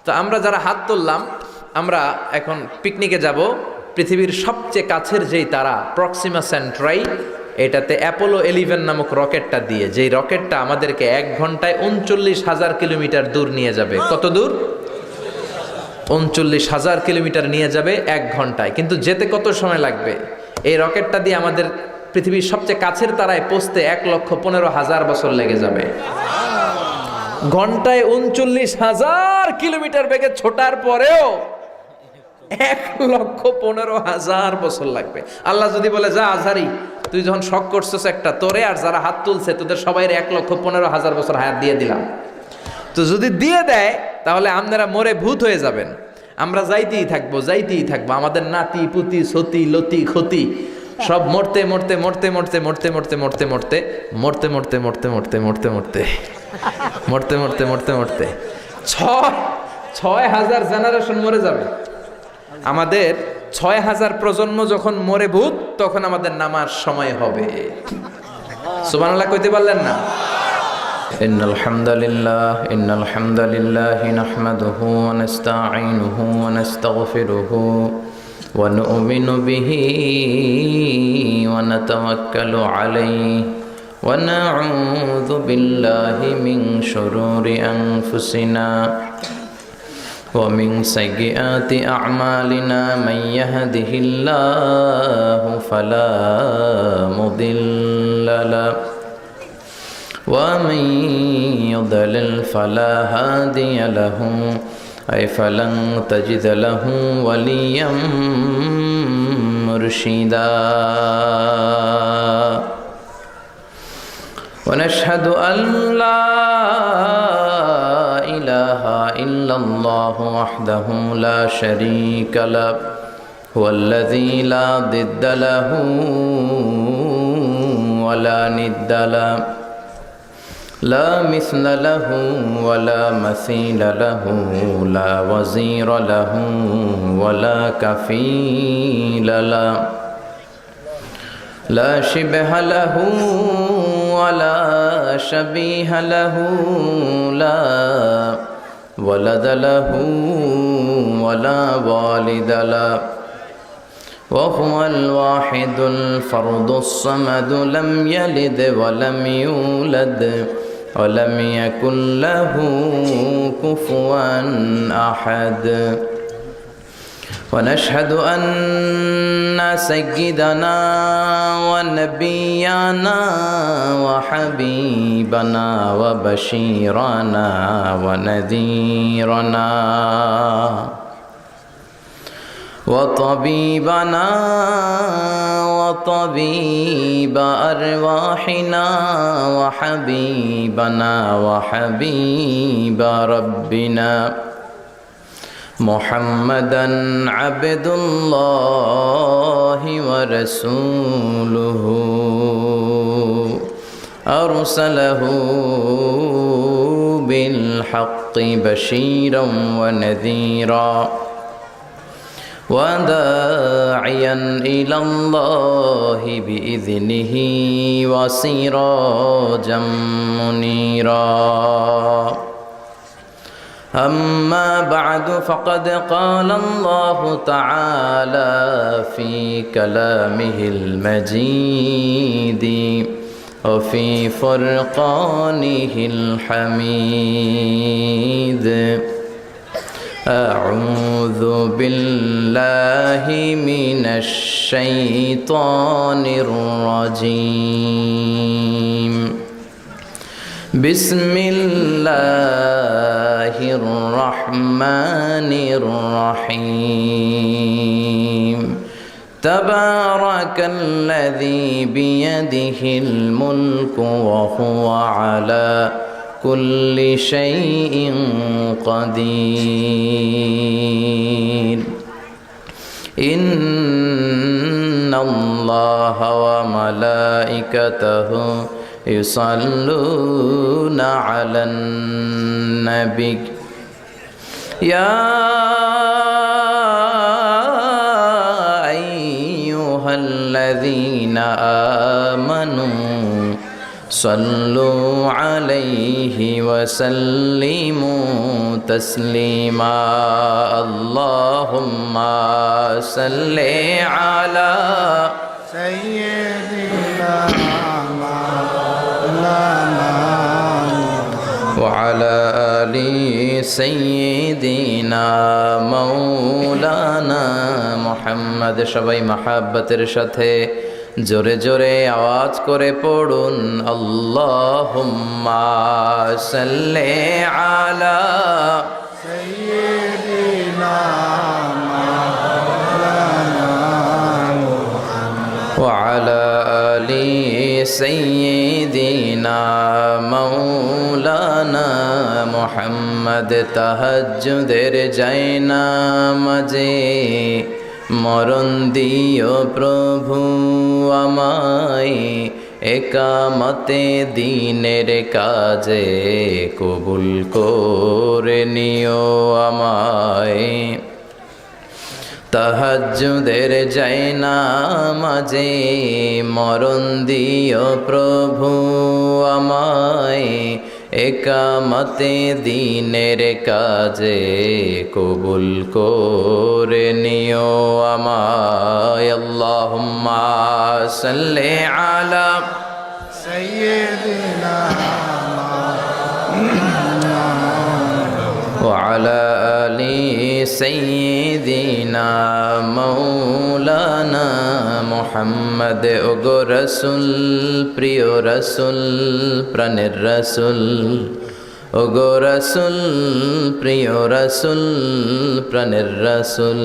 তো আমরা যারা হাত তুললাম, আমরা এখন পিকনিকে যাব। পৃথিবীর সবচেয়ে কাছের যেই তারা প্রক্সিমা সেন্ট্রাই, এটাতে অ্যাপোলো 11 নামক রকেটটা দিয়ে, যেই রকেটটা আমাদেরকে 1 ঘন্টায় 39,000 কিলোমিটার দূর নিয়ে যাবে। কত দূর? 39,000 কিলোমিটার নিয়ে যাবে 1 ঘন্টায়। কিন্তু যেতে কত সময় লাগবে? এই রকেটটা দিয়ে আমাদের পৃথিবীর সবচেয়ে কাছের তারায় পৌঁছতে 1,15,000 বছর লেগে যাবে। ঘন্টায় 39,000 কিলোমিটার বেগে ছোটার পরেও 1,15,000 বছর লাগবে। আল্লাহ যদি বলে, যা আজহারি, তুই যখন শখ করছিস একটা, তোরে আর যারা হাত তুলছে তোদের সবাই 1,15,000 বছর হায়াত দিয়ে দিলাম। তো যদি দিয়ে দেয় তাহলে আপনারা মরে ভূত হয়ে যাবেন। আমরা যাইতেই থাকবো, যাইতেই থাকবো। আমাদের নাতি পুতি সতি লতি ক্ষতি সব মরতে মরতে মরতে মরতে মরতে মরতে মরতে মরতে মরতে মরতে মরতে মরতে মরতে মরতে মরতে মরতে মরতে মরতে 6,000 জেনারেশন মরে যাবে। আমাদের 6,000 প্রজন্ম যখন মরে ভূত, তখন আমাদের নামার সময় হবে। সুবহানাল্লাহ কইতে পারলেন না? ইন্নাল হামদালিল্লাহ নাহমাদুহু ওয়া নাস্তাঈনুহু ওয়া নাস্তাগফিরুহু ওয়া নু'মিনু বিহি ওয়া নাতাওয়াক্কালু আলাইহি ওয়া নাউযু বিল্লাহি মিন শুরুরি আনফুসিনা ومن سيئات أعمالنا من يهده الله فلا مضل له ومن يضلل فلا هادي له أي فلن تجد له وليا مرشدا ونشهد أن لا إله إلا الله وحده لا شريك له هو الذي لا ضد له ولا ند له لا مثل له ولا مثيل له لا وزير له ولا كفيل له لا شبه له ولا شبيه له لا ولد له ولا والد له وهو الواحد الفرد الصمد لم يلد ولم يولد ولم يكن له كفوا أحد ونشهد أن سيدنا ونبينا وحبيبنا وبشيرنا ونذيرنا وطبيبنا وطبيب أرواحنا وحبيبنا وحبيب ربنا محمدا عبد الله ورسوله أرسله بالحق بشيرا ونذيرا وداعيا إلى الله بإذنه وسراجا منيرا أما بعد فقد قال الله تعالى في كلامه المجيد وفي فرقانه الحميد أعوذ بالله من الشيطان الرجيم بسم الله الرحمن الرحيم تبارك الذي بيده الملك وهو على كل شيء قدير إن الله وملائكته يصلون على النبي يا أيها الذين آمنوا صلوا عليه وسلموا تسليما اللهم صل على سيدنا مولانا وعلى آل سيدنا مولانا محمد সবাই মাহাব্বতের সাথে জোরে জোরে আওয়াজ করে পড়ুন আল্লাহুম্মা সাল্লি আলা سيدنا مولانا وعلى آل سيدنا مولانا محمد তাহাজ্জুদের জায়নামাজে মরণ দিও প্রভু আমায় একামতে দিনের কাজে কবুল করে নিও আমায় তাহাজ্জুদের জায়নামাজে মরণ দিও প্রভু আমায় একামতে দিনের কাজে কবুল করে নিও আমায় আল্লাহুম্মা সাল্লি আলা سيدنا وعلى آل سيدنا مولانا محمد ওগো রাসূল প্রিয় রাসূল প্রাণের রাসূল ওগো রাসূল প্রিয় রাসূল প্রাণের রাসূল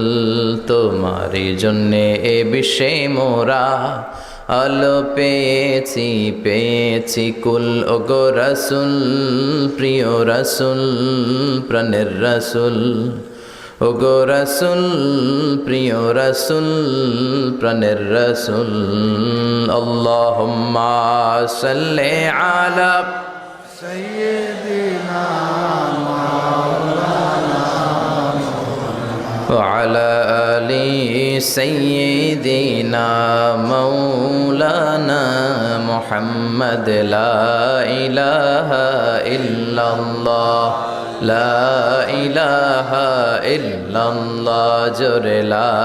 তোমারই জন্যে এ বিশ্বে মোরা আলো পেয়েছি পেয়েছি কুল ওগো রাসূল প্রিয় রাসূল প্রাণের রাসূল ওগো রাসূল প্রিয় রাসূল প্রাণের রাসূল আল্লাহুম্মা সাল্লি আলা سيدنا مولانا وعلى آل سيدنا مولانا محمد لا إله إلا الله لا إله إلا الله جر لا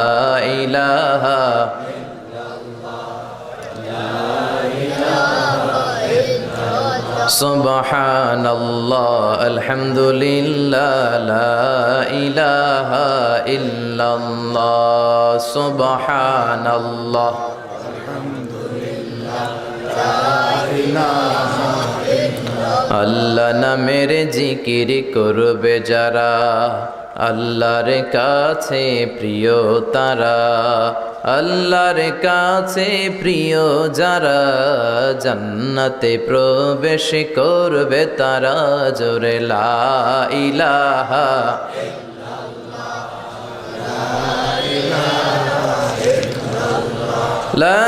إله سبحان الله الحمد لله لا إله إلا الله سبحان الله আল্লাহ নামের জিকির করবে যারা আল্লাহর কাছে প্রিয় তারা আল্লাহর কাছে প্রিয় যারা জান্নাতে প্রবেশ করবে তারা জোরে লা ইলাহা লা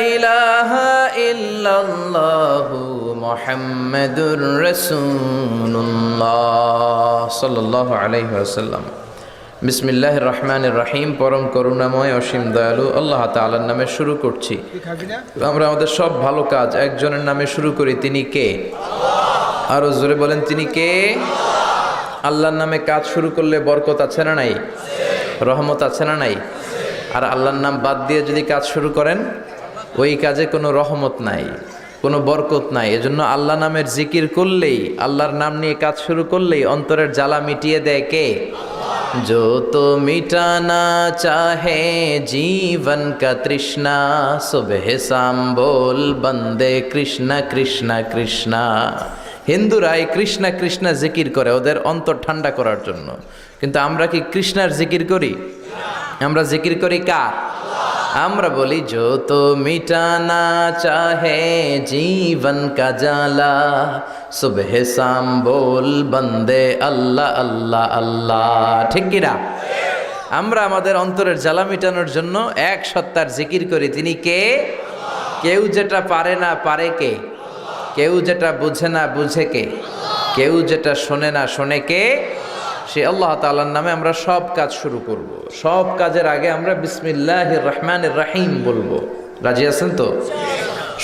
ইলাহা ইল্লাল্লাহু মুহাম্মাদুর রাসূলুল্লাহ সাল্লাল্লাহু আলাইহি ওয়াসাল্লাম বিসমিল্লাহির রহমানির রহিম পরম করুণাময় অসীম দয়ালু আল্লাহ তাআলার নামে শুরু করছি আমরা আমাদের সব ভালো কাজ একজনের নামে শুরু করি তিনি কে আল্লাহ আরো জোরে বলেন তিনি কে আল্লাহ আল্লাহর নামে কাজ শুরু করলে বরকত আছে না নাই রহমত আছে না নাই আর আল্লাহর নাম বাদ দিয়ে যদি কাজ শুরু করেন ওই কাজে কোনো রহমত নাই কোনো বরকত নাই এজন্য আল্লাহ নামের জিকির করলেই আল্লাহর নাম নিয়ে কাজ শুরু করলেই অন্তরের জ্বালা মিটিয়ে দেয় কে जो तो मिटाना चाहे जीवन का तृष्णा सुबह शाम बोल बंदे कृष्णा कृष्णा कृष्णा হিন্দুরা এই কৃষ্ণা কৃষ্ণা জিকির করে ওদের অন্তর ঠান্ডা করার জন্য কিন্তু আমরা কি কৃষ্ণার জিকির করি আমরা জিকির করি কার আমরা বলি जो तो मिटाना चाहे जीवन का जाला सुबह शाम बोल बंदे अल्लाह अल्लाह अल्लाह ঠিক কি না আমরা আমাদের অন্তরের জ্বালা মিটানোর জন্য এক সত্তার জিকির করি তিনি কে কেউ যেটা পারে না পারে কে কেউ যেটা বুঝে না বুঝে কে কেউ যেটা শোনে না শোনে কে সে আল্লাহ তাআলার নামে আমরা সব কাজ শুরু করব সব কাজের আগে আমরা বিসমিল্লাহির রহমানির রহিম বলবো রাজি আছেন তো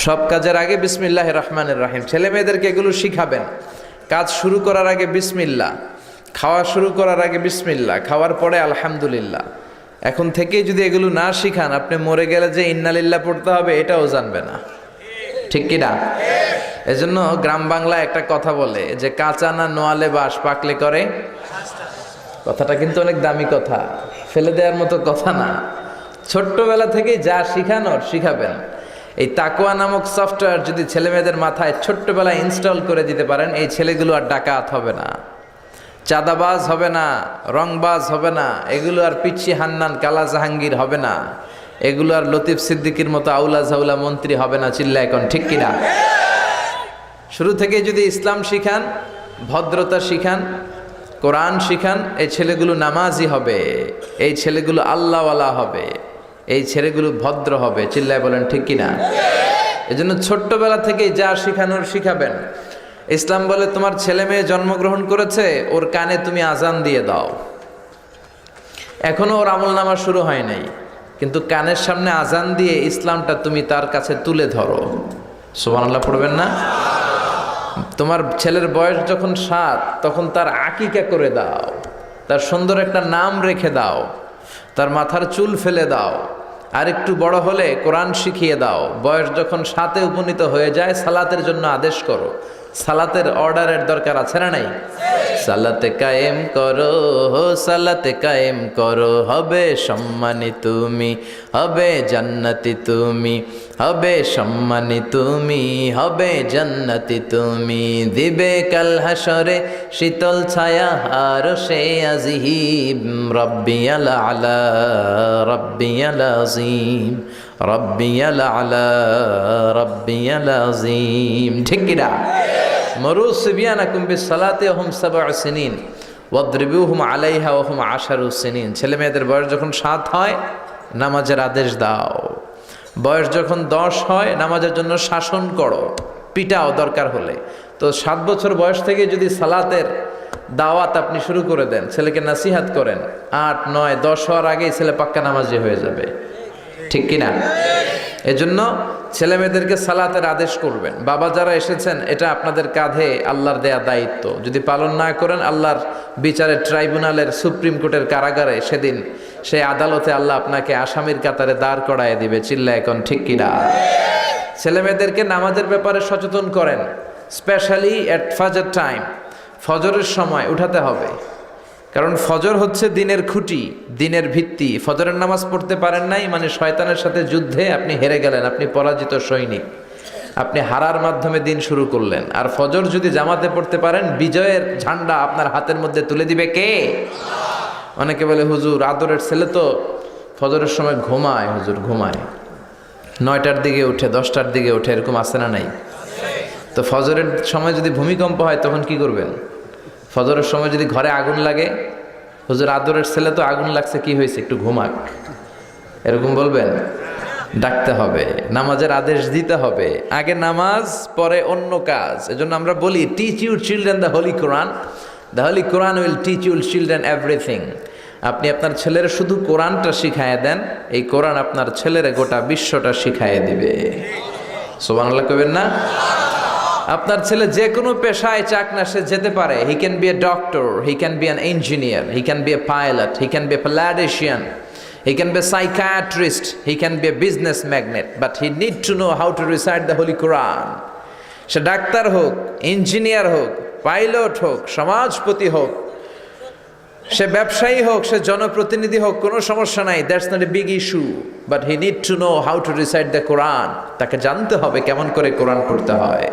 সব কাজের আগে বিসমিল্লাহির রহমানির রহিম ছেলে মেয়েদেরকে এগুলো শিখাবেন কাজ শুরু করার আগে বিসমিল্লাহ খাওয়া শুরু করার আগে বিসমিল্লাহ, খাওয়ার পরে আলহামদুলিল্লাহ। এখন থেকেই যদি এগুলো না শিখান, আপনি মরে গেলে যে ইন্নালিল্লাহ পড়তে হবে এটাও জানবে না, ঠিক কিনা? এজন্য গ্রাম বাংলায় একটা কথা বলে যে কাঁচা না নোয়ালে বাস, পাকলে করে। কথাটা কিন্তু অনেক দামি কথা, ফেলে দেওয়ার মতো কথা না। ছোট্টবেলা থেকেই যা শিখানোর শিখাবেন। এই তাকওয়া নামক সফটওয়্যার যদি ছেলে মেয়েদের মাথায় ছোট্টবেলায় ইনস্টল করে দিতে পারেন, এই ছেলেগুলো আর ডাকাত হবে না, চাঁদাবাজ হবে না, রংবাজ হবে না, এগুলো আর পিচ্ছি হান্নান কালা জাহাঙ্গীর হবে না, এগুলো আর লতিফ সিদ্দিকির মতো আউলা ঝাউলা মন্ত্রী হবে না। চিল্লা এখন ঠিক কিনা? শুরু থেকে যদি ইসলাম শিখান, ভদ্রতা শিখান, কোরআন শিখান, এই ছেলেগুলো নামাজি হবে, এই ছেলেগুলো আল্লাহওয়ালা হবে, এই ছেলেগুলো ভদ্র হবে। চিল্লায় বলেন ঠিক কিনা? এজন্য ছোট্টবেলা থেকেই যা শিখানোর শিখাবেন। ইসলাম বলে তোমার ছেলে মেয়ে জন্মগ্রহণ করেছে, ওর কানে তুমি আজান দিয়ে দাও। এখনো ওর আমল নামা শুরু হয় নাই, কিন্তু কানের সামনে আজান দিয়ে ইসলামটা তুমি তার কাছে তুলে ধরো। সুবহানাল্লাহ পড়বেন না? তোমার ছেলের বয়স যখন 7, তখন তার আকিকা করে দাও, তার সুন্দর একটা নাম রেখে দাও, তার মাথার চুল ফেলে দাও। আর একটু বড় হলে কোরআন শিখিয়ে দাও। বয়স যখন 7-এ উপনীত হয়ে যায়, সালাতের জন্য আদেশ করো। সালাতের অর্ডারের দরকার আছে না নাই? সালাতে কায়েম করো, সালাতে কায়েম করো, হবে সম্মানী তুমি, হবে জান্নাতি তুমি, হবে সম্মানী তুমি, হবে জান্নাতি তুমি। দিবে কাল হাসরে শীতল ছায়া আরশে আজিম, রব্বিয়াল আলা, রব্বিয়াল আযীম, রব্বিয়াল আলা, রব্বিয়াল আযীম। ঠিক কিনা? মরু সিবিয়ানাকুম বিসসালাতি ওয়া হুম 7 সিনিন ওয়াদরিবুহুম আলাইহা ওয়া হুম 10 সিনিন। ছেলে মেয়েদের বয়স যখন 7 হয়, নামাজের আদেশ দাও। বয়স যখন 10 হয়, নামাজের জন্য শাসন করো, পিটাও দরকার হলে। তো 7 বছর বয়স থেকে যদি সালাতের দাওয়াত আপনি শুরু করে দেন, ছেলেকে নাসিহাত করেন, 8, 9, 10 হওয়ার আগেই ছেলে পাক্কা নামাজি হয়ে যাবে, ঠিক কিনা? এজন্য ছেলে মেয়েদেরকে সালাতের আদেশ করবেন। বাবা যারা এসেছেন, এটা আপনাদের কাঁধে আল্লাহর দেয়া দায়িত্ব। যদি পালন না করেন, আল্লাহর বিচারের ট্রাইব্যুনালের, সুপ্রিম কোর্টের কারাগারে সেদিন সেই আদালতে আল্লাহ আপনাকে আসামির কাতারে দাঁড় করায় দিবে। চিল্লা এখন ঠিক কিনা? ছেলে মেয়েদেরকে নামাজের ব্যাপারে সচেতন করেন, স্পেশালি এট ফজর টাইম। ফজরের সময় উঠাতে হবে, কারণ ফজর হচ্ছে দিনের খুঁটি, দিনের ভিত্তি। ফজরের নামাজ পড়তে পারেন নাই মানে শয়তানের সাথে যুদ্ধে আপনি হেরে গেলেন, আপনি পরাজিত সৈনিক, আপনি হারার মাধ্যমে দিন শুরু করলেন। আর ফজর যদি জামাতে পড়তে পারেন, বিজয়ের ঝান্ডা আপনার হাতের মধ্যে তুলে দিবে কে? অনেকে বলে হুজুর আদরের ছেলে তো ফজরের সময় ঘুমায়, হুজুর ঘুমায়, 9টার দিকে উঠে, 10টার দিকে উঠে, এরকম আছে না নাই? তো ফজরের সময় যদি ভূমিকম্প হয় তখন কি করবেন? ফজরের সময় যদি ঘরে আগুন লাগে, হুজুর আদরের ছেলে তো আগুন লাগছে, কি হয়েছে, একটু ঘুমাক, এরকম বলবেন? ডাকতে হবে, নামাজের আদেশ দিতে হবে। আগে নামাজ, পরে অন্য কাজ। এজন্য আমরা বলি, teach your children the holy Quran, the holy Quran will teach your children everything. আপনি আপনার ছেলের শুধু কোরআনটা শিখাইয়া দেন, এই কোরআন আপনার ছেলের গোটা বিশ্বটা শিখাইয়া দিবে। সুবহানাল্লাহ কইবেন না? আপনার ছেলে যে কোনো পেশায় চাক না, সে যেতে পারে। He can be a doctor, he can be an engineer, he can be a pilot, he can be a politician, he can be a psychiatrist, he can be a business magnate, but he need to know how to recite the holy Quran. সে ডাক্তার হোক, engineer হোক, pilot হোক, সমাজপতি হোক, সে ব্যবসায়ী হোক, সে জনপ্রতিনিধি হোক, কোনো সমস্যা নাই, that's not a big issue, but he need to know how to recite the Quran. তাকে জানতে হবে কেমন করে কোরআন পড়তে হয়,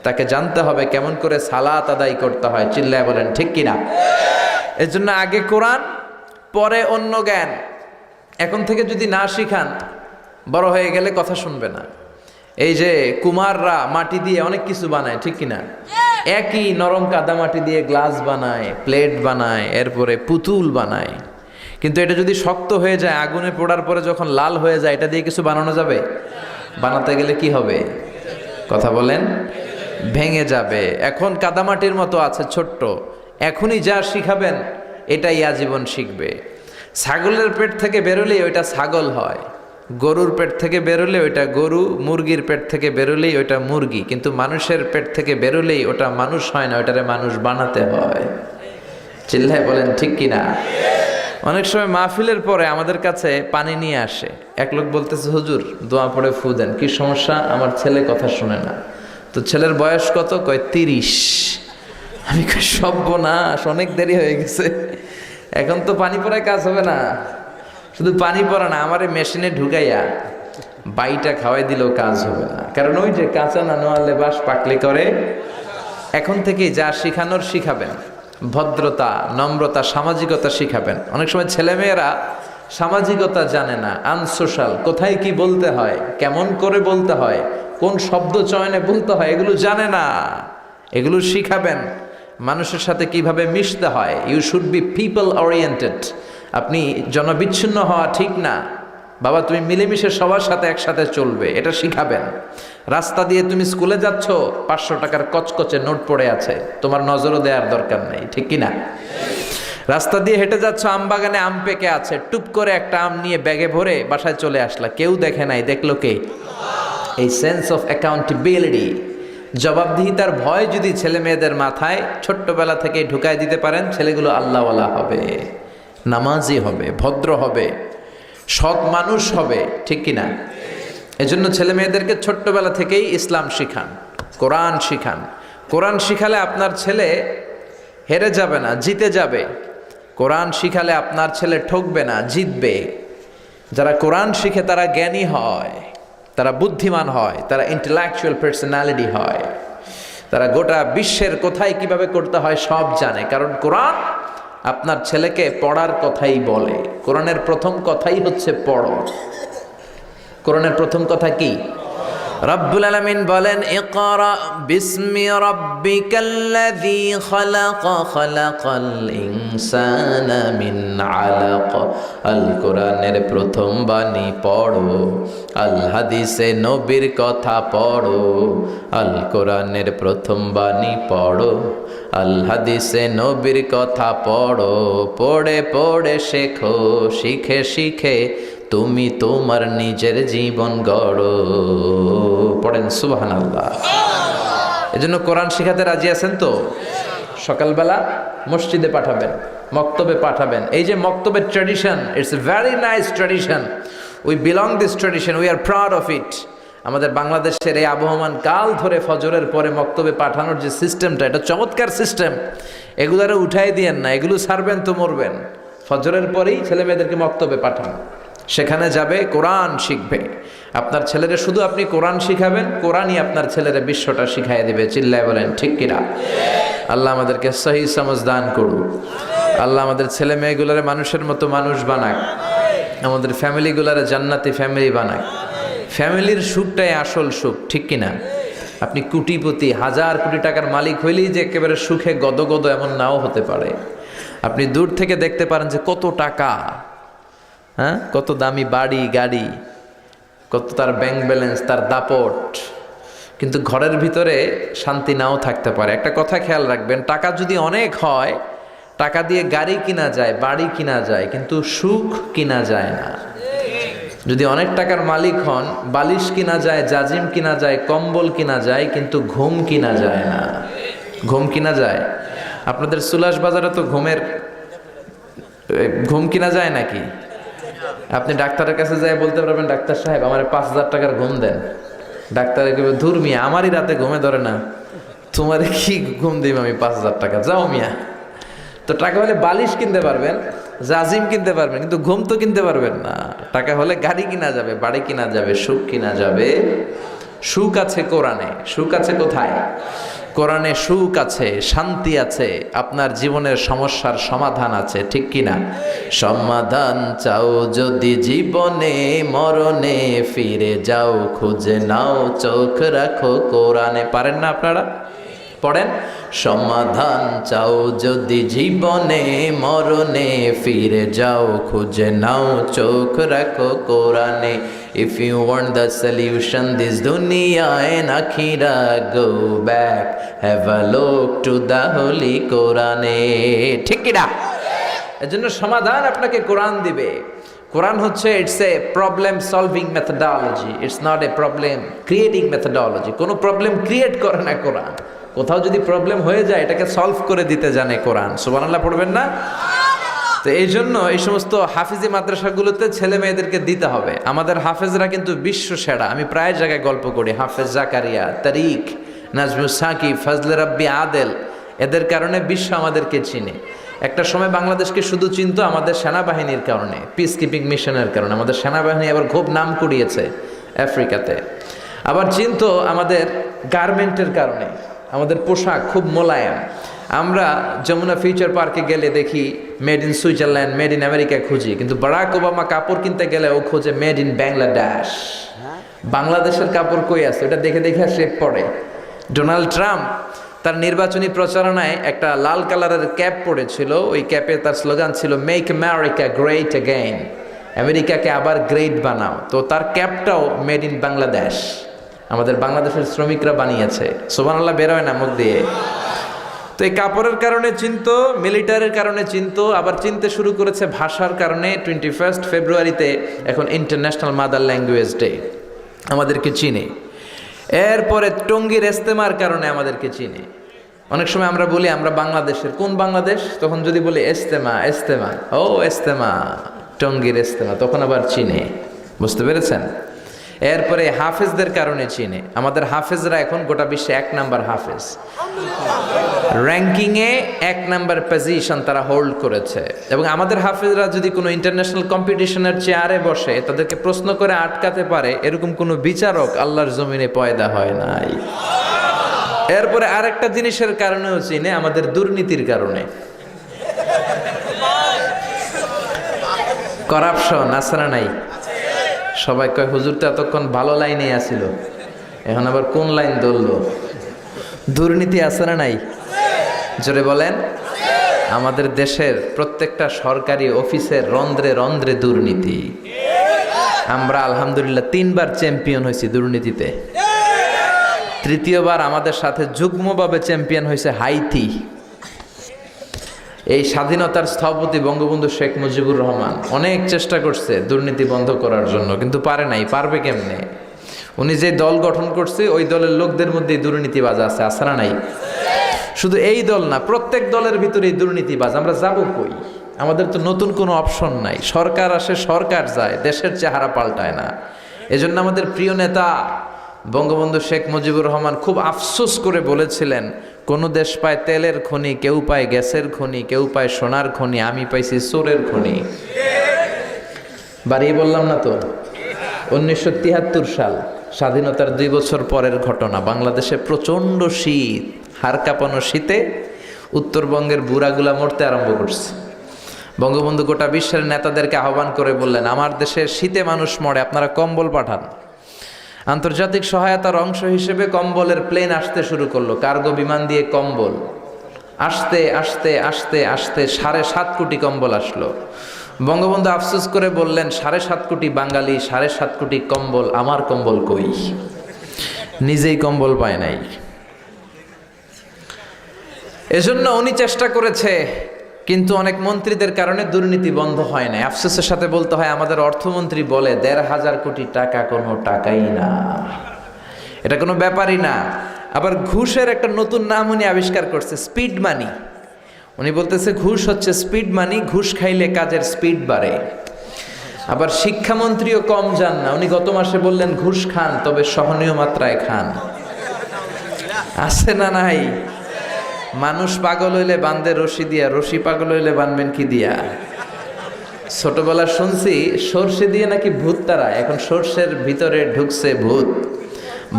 তাকে জানতে হবে কেমন করে সালাত আদায় করতে হয়। চিল্লায় বলেন ঠিক কিনা? এর জন্য আগে কোরআন, পরে অন্য জ্ঞান। এখন থেকে যদি না শিখান, বড় হয়ে গেলে কথা শুনবে না। এই যে কুমাররা মাটি দিয়ে অনেক কিছু বানায়, ঠিক কিনা? একই নরম কাদা মাটি দিয়ে গ্লাস বানায়, প্লেট বানায়, এরপরে পুতুল বানায়। কিন্তু এটা যদি শক্ত হয়ে যায়, আগুনে পোড়ার পরে যখন লাল হয়ে যায়, এটা দিয়ে কিছু বানানো যাবে? বানাতে গেলে কি হবে? কথা বলেন, ভেঙে যাবে। এখন কাদামাটির মতো আছে, ছোট্ট। এখনই যা শিখাবেন এটাই আজীবন শিখবে। ছাগলের পেট থেকে বেরোলেই ওইটা ছাগল হয়, গরুর পেট থেকে বেরোলে ওইটা গরু, মুরগির পেট থেকে বেরোলেই ওইটা মুরগি। কিন্তু মানুষের পেট থেকে বেরোলেই ওটা মানুষ হয় না, ওইটারে মানুষ বানাতে হয়। চিল্লায় বলেন ঠিক কিনা? অনেক সময় মাহফিলের পরে আমাদের কাছে পানি নিয়ে আসে। এক লোক বলতেছে, হুজুর দোয়া পড়ে ফু দেন। কি সমস্যা? আমার ছেলে কথা শুনে না। তো ছেলের বয়স কত? কয় 30। আমি কই সর্বনাশ, অনেক দেরি হয়ে গেছে, এখন তো পানি পড়ায় কাজ হবে না। শুধু পানি পড়া না, আমারে মেশিনে ঢুকাইয়া বাইটা খাওয়াই দিলেও কাজ হবে না। কারণ ওই যে কাঁচা না নোয়ালে বাস পাকলে করে। এখন থেকেই যা শিখানোর শিখাবেন, ভদ্রতা, নম্রতা, সামাজিকতা শিখাবেন। অনেক সময় ছেলেমেয়েরা সামাজিকতা জানে না, আনসোশাল, কোথায় কি বলতে হয়, কেমন করে বলতে হয়, কোন শব্দ চয়নে বলতে হয়, এগুলো জানে না। এগুলো শিখাবেন। মানুষের সাথে কিভাবে মিশতে হয়। You should be people oriented. আপনি জনবিচ্ছিন্ন হওয়া ঠিক না। বাবা তুমি মিলেমিশে সবার সাথে একসাথে চলবে, এটা শিখাবেন। রাস্তা দিয়ে তুমি স্কুলে যাচ্ছ, 500 টাকার কচকচে নোট পড়ে আছে, তোমার নজরও দেওয়ার দরকার নেই, ঠিক কিনা? রাস্তা দিয়ে হেঁটে যাচ্ছ, আম বাগানে আম পেকে আছে, টুপ করে একটা আম নিয়ে ব্যাগে ভরে বাসায় চলে আসলা, কেউ দেখে নাই, দেখলো কে? এই সেন্স অফ অ্যাকাউন্টেবিলিটি, জবাবদিহিতার ভয় যদি ছেলে মেয়েদের মাথায় ছোট্টবেলা থেকে ঢুকায় দিতে পারেন, ছেলেগুলো আল্লাহওয়ালা হবে, নামাজি হবে, ভদ্র হবে, সৎ মানুষ হবে, ঠিক কিনা? এজন্য ছেলে মেয়েদেরকে ছোট্টবেলা থেকেই ইসলাম শিখান, কোরআন শিখান। কোরআন শিখালে আপনার ছেলে হেরে যাবে না, জিতে যাবে। কোরআন শিখালে আপনার ছেলে ঠকবে না, জিতবে। যারা কোরআন শিখে তারা জ্ঞানী হয়, তারা বুদ্ধিমান হয়, তারা ইন্টেলেকচুয়াল পার্সোনালিটি হয়, তারা গোটা বিশ্বের কোথায় কিভাবে করতে হয় সব জানে। কারণ কোরআন আপনার ছেলেকে পড়ার কথাই বলে। কোরআনের প্রথম কথাই হচ্ছে পড়ো। কোরআনের প্রথম কথা কি? রব্বুল আলামিন বলেন, ইকরা বিসমি রাব্বিকাল্লাযী খালাক, খালাকাল ইনসানা মিন আলাক। আল কোরআনের প্রথম বাণী পড়ো, আল হাদিসে নবীর কথা পড়ো। আল কোরআনের প্রথম বাণী পড়ো, আল হাদিসে নবীর কথা পড়ো। পড়ে পড়ে শেখো, শিখে শিখে তুমি তোমার নিজের জীবন গড়ো। পড়েন সুবহানাল্লাহ। এজন্য কোরআন শিখাতে রাজি আছেন তো? সকালবেলা মসজিদে পাঠাবেন, মক্তবে পাঠাবেন। এই যে মক্তবের tradition, it's a very nice tradition. We belong this tradition, we are proud of it. আমাদের বাংলাদেশের এই আবহমান কাল ধরে ফজরের পরে মক্তবে পাঠানোর যে সিস্টেমটা, এটা চমৎকার সিস্টেম। এগুলারে উঠাই দিয়েন না, এগুলো ছাড়বেন তো মরবেন। ফজরের পরেই ছেলে মেয়েদেরকে মক্তবে পাঠান, সেখানে যাবে, কোরআন শিখবে। আপনার ছেলেরা শুধু আপনি কোরআন শিখাবেন, কোরআনই আপনার ছেলেরা বিশ্বটা শিখাই দেবে। চিল্লায় বলেন ঠিক কিনা? আল্লাহ আমাদেরকে সহি সমঝ দান করুন। আল্লাহ আমাদের ছেলে মেয়েগুলারে মানুষের মতো মানুষ বানাক, আমাদের ফ্যামিলিগুলারে জান্নাতি ফ্যামিলি বানাক। ফ্যামিলির সুখটাই আসল সুখ, ঠিক কিনা? আপনি কোটিপতি, 1000 কোটি টাকার মালিক হইলেই যে একেবারে সুখে গদগদ এমন নাও হতে পারে। আপনি দূর থেকে দেখতে পারেন যে কত টাকা, হ্যাঁ, কত দামি বাড়ি গাড়ি, কত তার ব্যাংক ব্যালেন্স, তার দাপট, কিন্তু ঘরের ভিতরে শান্তি নাও থাকতে পারে। একটা কথা খেয়াল রাখবেন, টাকা যদি অনেক হয়, টাকা দিয়ে গাড়ি কিনা যায়, বাড়ি কিনা যায়, কিন্তু সুখ কিনা যায় না। যদি অনেক টাকার মালিক হন, বালিশ কিনা যায়, জাজিম কিনা যায়, কম্বল কিনা যায়, কিন্তু ঘুম কিনা যায় না। ঘুম কিনা যায়? আপনাদের সুলাস বাজারে তো ঘুম কিনা যায় নাকি? আপনি ডাক্তারের কাছে যাই বলতে পারবেন, ডাক্তার সাহেব আমার 5000 টাকার ঘুম দেন। ডাক্তার ধুর মিয়া, আমারই রাতে ঘুমে ধরে না, তোমার কি ঘুম দিব আমি 5000 টাকা, যাও মিয়া। তো টাকা হলে বালিশ কিনতে পারবেন, জাজিম কিনতে পারবেন, কিন্তু ঘুম তো কিনতে পারবেন না। টাকা হলে গাড়ি কিনা যাবে, বাড়ি কিনা যাবে, সুখ কিনা যাবে। সুখ আছে কোরআনে। সুখ আছে কোথায়? কোরআনে সুখ আছে, শান্তি আছে, আপনার জীবনের সমস্যার সমাধান আছে, ঠিক কিনা? সমাধান চাও যদি জীবনে, মরণে ফিরে যাও, খুঁজে নাও, চোখ রাখো কোরআনে। পারেন না আপনারা? পড়েন, সমাধান চাও যদি জীবনে, মরণে ফিরে যাও, খুঁজে নাও, চোখ রাখো কোরআনে। If you want the solution this dunya and akhira, go back, have a look to the holy Quran. ঠিক কি না? এজন্য সমাধান আপনাকে কোরআন দিবে। কোরআন হচ্ছে it's a problem solving methodology, it's not a problem creating methodology. কোনো প্রবলেম ক্রিয়েট করে না কোরআন, কোথাও যদি প্রবলেম হয়ে যায় এটাকে সলভ করে দিতে জানে কোরআন। সুবহানাল্লাহ পড়বেন না? তো এই জন্য এই সমস্ত হাফিজি মাদ্রাসাগুলোতে ছেলে মেয়েদেরকে দিতে হবে। আমাদের হাফেজরা কিন্তু বিশ্ব সেরা। আমি প্রায় জায়গায় গল্প করি, হাফেজ জাকারিয়া, তারিক, নাজমুস সাকিব, ফজলে রাব্বি আদেল, এদের কারণে বিশ্ব আমাদেরকে চিনে। একটা সময় বাংলাদেশকে শুধু চিনতো আমাদের সেনাবাহিনীর কারণে, পিস কিপিং মিশনের কারণে। আমাদের সেনাবাহিনী আবার খুব নাম কুড়িয়েছে আফ্রিকাতে। আবার চিনতো আমাদের গার্মেন্টের কারণে, আমাদের পোশাক খুব মোলায়েম। আমরা যমুনা ফিউচার পার্কে গেলে দেখি made in Switzerland, made in America খুঁজি, কিন্তু বারাক ওবামা কাপড় কিনতে গেলে ও খোঁজে মেড ইন বাংলাদেশ। বাংলাদেশের কাপড় কই আছে ওটা দেখে দেখে সে পড়ে। ডোনাল্ড ট্রাম্প তার নির্বাচনী প্রচারণায় একটা লাল কালারের ক্যাপ পরেছিল। ওই ক্যাপে তার স্লোগান ছিল মেক আমেরিকা গ্রেট অ্যাগেইন, আমেরিকাকে আবার গ্রেট বানাও। তো তার ক্যাপটাও মেড ইন বাংলাদেশ, আমাদের বাংলাদেশের শ্রমিকরা বানিয়েছে। সুবহানাল্লাহ বেরোয় না মুখ দিয়ে। তো এই কাপড়ের কারণে চিনতো, মিলিটারির কারণে চিনতো, আবার চিনতে শুরু করেছে ভাষার কারণে। 21 ফেব্রুয়ারিতে এখন ইন্টারন্যাশনাল মাদার ল্যাঙ্গুয়েজ ডে, আমাদেরকে চিনে। এরপরে টঙ্গীর ইজতেমার কারণে আমাদেরকে চিনে। অনেক সময় আমরা বলি আমরা বাংলাদেশের, কোন বাংলাদেশ? তখন যদি বলি ইজতেমা, ইজতেমা, ও ইজতেমা, টঙ্গীর ইজতেমা, তখন আবার চিনে। বুঝতে পেরেছেন? এরপরে হাফেজদের কারণে চিনে। আমাদের হাফেজরা এখন গোটা বিশ্বে 1 নাম্বার হাফেজ, র্যাঙ্কিংয়ে 1 নাম্বার পজিশন তারা হোল্ড করেছে। এবং আমাদের হাফেজরা যদি কোনো ইন্টারন্যাশনাল কম্পিটিশনের চেয়ারে বসে, তাদেরকে প্রশ্ন করে আটকাতে পারে, এরকম কোনো বিচারক আল্লাহর জমিনে পয়দা হয় নাই। এরপরে আরেকটা জিনিসের কারণেও চিনে, আমাদের দুর্নীতির কারণে। করাপশন আছে না নাই? সবাই কয় হুজুর তো এতক্ষণ ভালো লাইনে আসিল, এখন আবার কোন লাইন ধরলো? দুর্নীতি আছে না নাই? জোরে বলেন। আমাদের দেশের প্রত্যেকটা সরকারি অফিসের রন্ধ্রে রন্ধ্রে দুর্নীতি। আমরা আলহামদুলিল্লাহ 3 বার চ্যাম্পিয়ন হয়েছি দুর্নীতিতে। 3য় বার আমাদের সাথে যুগ্মভাবে চ্যাম্পিয়ন হয়েছে হাইতি। এই স্বাধীনতার স্থপতি বঙ্গবন্ধু শেখ মুজিবুর রহমান অনেক চেষ্টা করছে দুর্নীতি বন্ধ করার জন্য, কিন্তু পারে নাই। পারবে কেমনে? উনি যে দল গঠন করছে ওই দলের লোকদের মধ্যে দুর্নীতিবাজ আছে, আছে না নাই? শুধু এই দল না, প্রত্যেক দলের ভিতরেই দুর্নীতিবাজ। আমরা যাবো কই? আমাদের তো নতুন কোনো অপশন নাই। সরকার আসে, সরকার যায়, দেশের চেহারা পাল্টায় না। এজন্য আমাদের প্রিয় নেতা বঙ্গবন্ধু শেখ মুজিবুর রহমান খুব আফসোস করে বলেছিলেন, কোন দেশ পায় তেলের খনি, কেউ পায় গ্যাসের খনি, কেউ পায় সোনার খনি, আমি পাইছি চোরের খনি। বাড়িয়ে বললাম না তো? 1973 সাল, স্বাধীনতার 2 বছর পরের ঘটনা। বাংলাদেশে প্রচণ্ড শীত, হাড় কাঁপানো শীতে উত্তরবঙ্গের বুড়াগুলা মরতে আরম্ভ করছে। বঙ্গবন্ধু গোটা বিশ্বের নেতাদেরকে আহ্বান করে বললেন, আমার দেশের শীতে মানুষ মরে, আপনারা কম্বল পাঠান। আন্তর্জাতিক সহায়তার অংশ হিসেবে কম্বলের প্লেন আসতে শুরু করলো, কার্গো বিমান দিয়ে কম্বল আসতে আসতে আসতে আসতে 7.5 কোটি কম্বল আসলো। বঙ্গবন্ধু আফসোস করে বললেন, 7.5 কোটি বাঙালি, 7.5 কোটি কম্বল, আমার কম্বল কই? নিজেই কম্বল পায় নাই। এজন্য উনি চেষ্টা করেছে, কিন্তু অনেক মন্ত্রীদের কারণে দুর্নীতি বন্ধ হয় না। আফসোসের সাথে বলতে হয়, আমাদের অর্থমন্ত্রী বলে 1,500 কোটি টাকা কোনো টাকাই না, এটা কোনো ব্যাপারই না। আবার ঘুষের একটা নতুন নাম উনি আবিষ্কার করছে, স্পিড মানি। উনি বলতেছে ঘুষ হচ্ছে স্পিড মানি, ঘুষ খাইলে কাজের স্পিড বাড়ে। আবার শিক্ষামন্ত্রীও কম যান না, উনি গত মাসে বললেন ঘুষ খান, তবে সহনীয় মাত্রায় খান। আছে না নাই? মানুষ পাগল হইলে বান্ধে রশি দিয়া, রশি পাগল হইলে বানবেন কি দিয়া? ছোটবেলা শুনছি সর্ষে দিয়ে নাকি ভূত তাড়ায়, এখন সর্ষের ভিতরে ঢুকছে ভূত।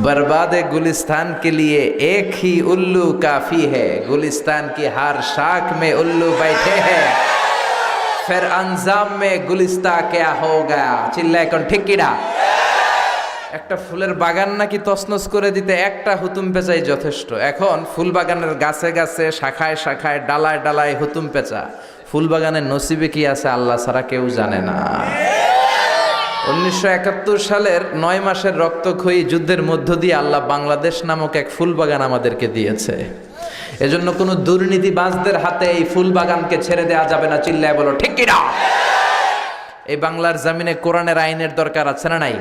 बर्बादे गुलिस्तान के लिए एक ही उल्लू काफी है, गुलिस्तान की हर शाख में उल्लू बैठे हैं, फिर अंजाम में गुलिस्ता क्या होगा? चिल्लाए कोन ठीक किना? একটা ফুলের বাগান নাকি তছনছ করে দিতে একটা হুতুম পেঁচাই যথেষ্ট। এখন ফুল বাগানের গাছে গাছে, শাখায় শাখায়, ডালায় ডালায় হুতুম পেঁচা। ফুল বাগানের নসিবে কি আছে আল্লাহ ছাড়া কেউ জানে না। 1971 সালের 9 মাসের রক্তক্ষয়ী যুদ্ধের মধ্য দিয়ে আল্লাহ বাংলাদেশ নামক এক ফুল বাগান আমাদেরকে দিয়েছে। এজন্য কোনো দুর্নীতিবাজদের হাতে এই ফুল বাগানকে ছেড়ে দেওয়া যাবে না। চিল্লায় বলো ঠিক কি না? এই বাংলার জমিনে কোরআনের আইনের দরকার আছে না নাই?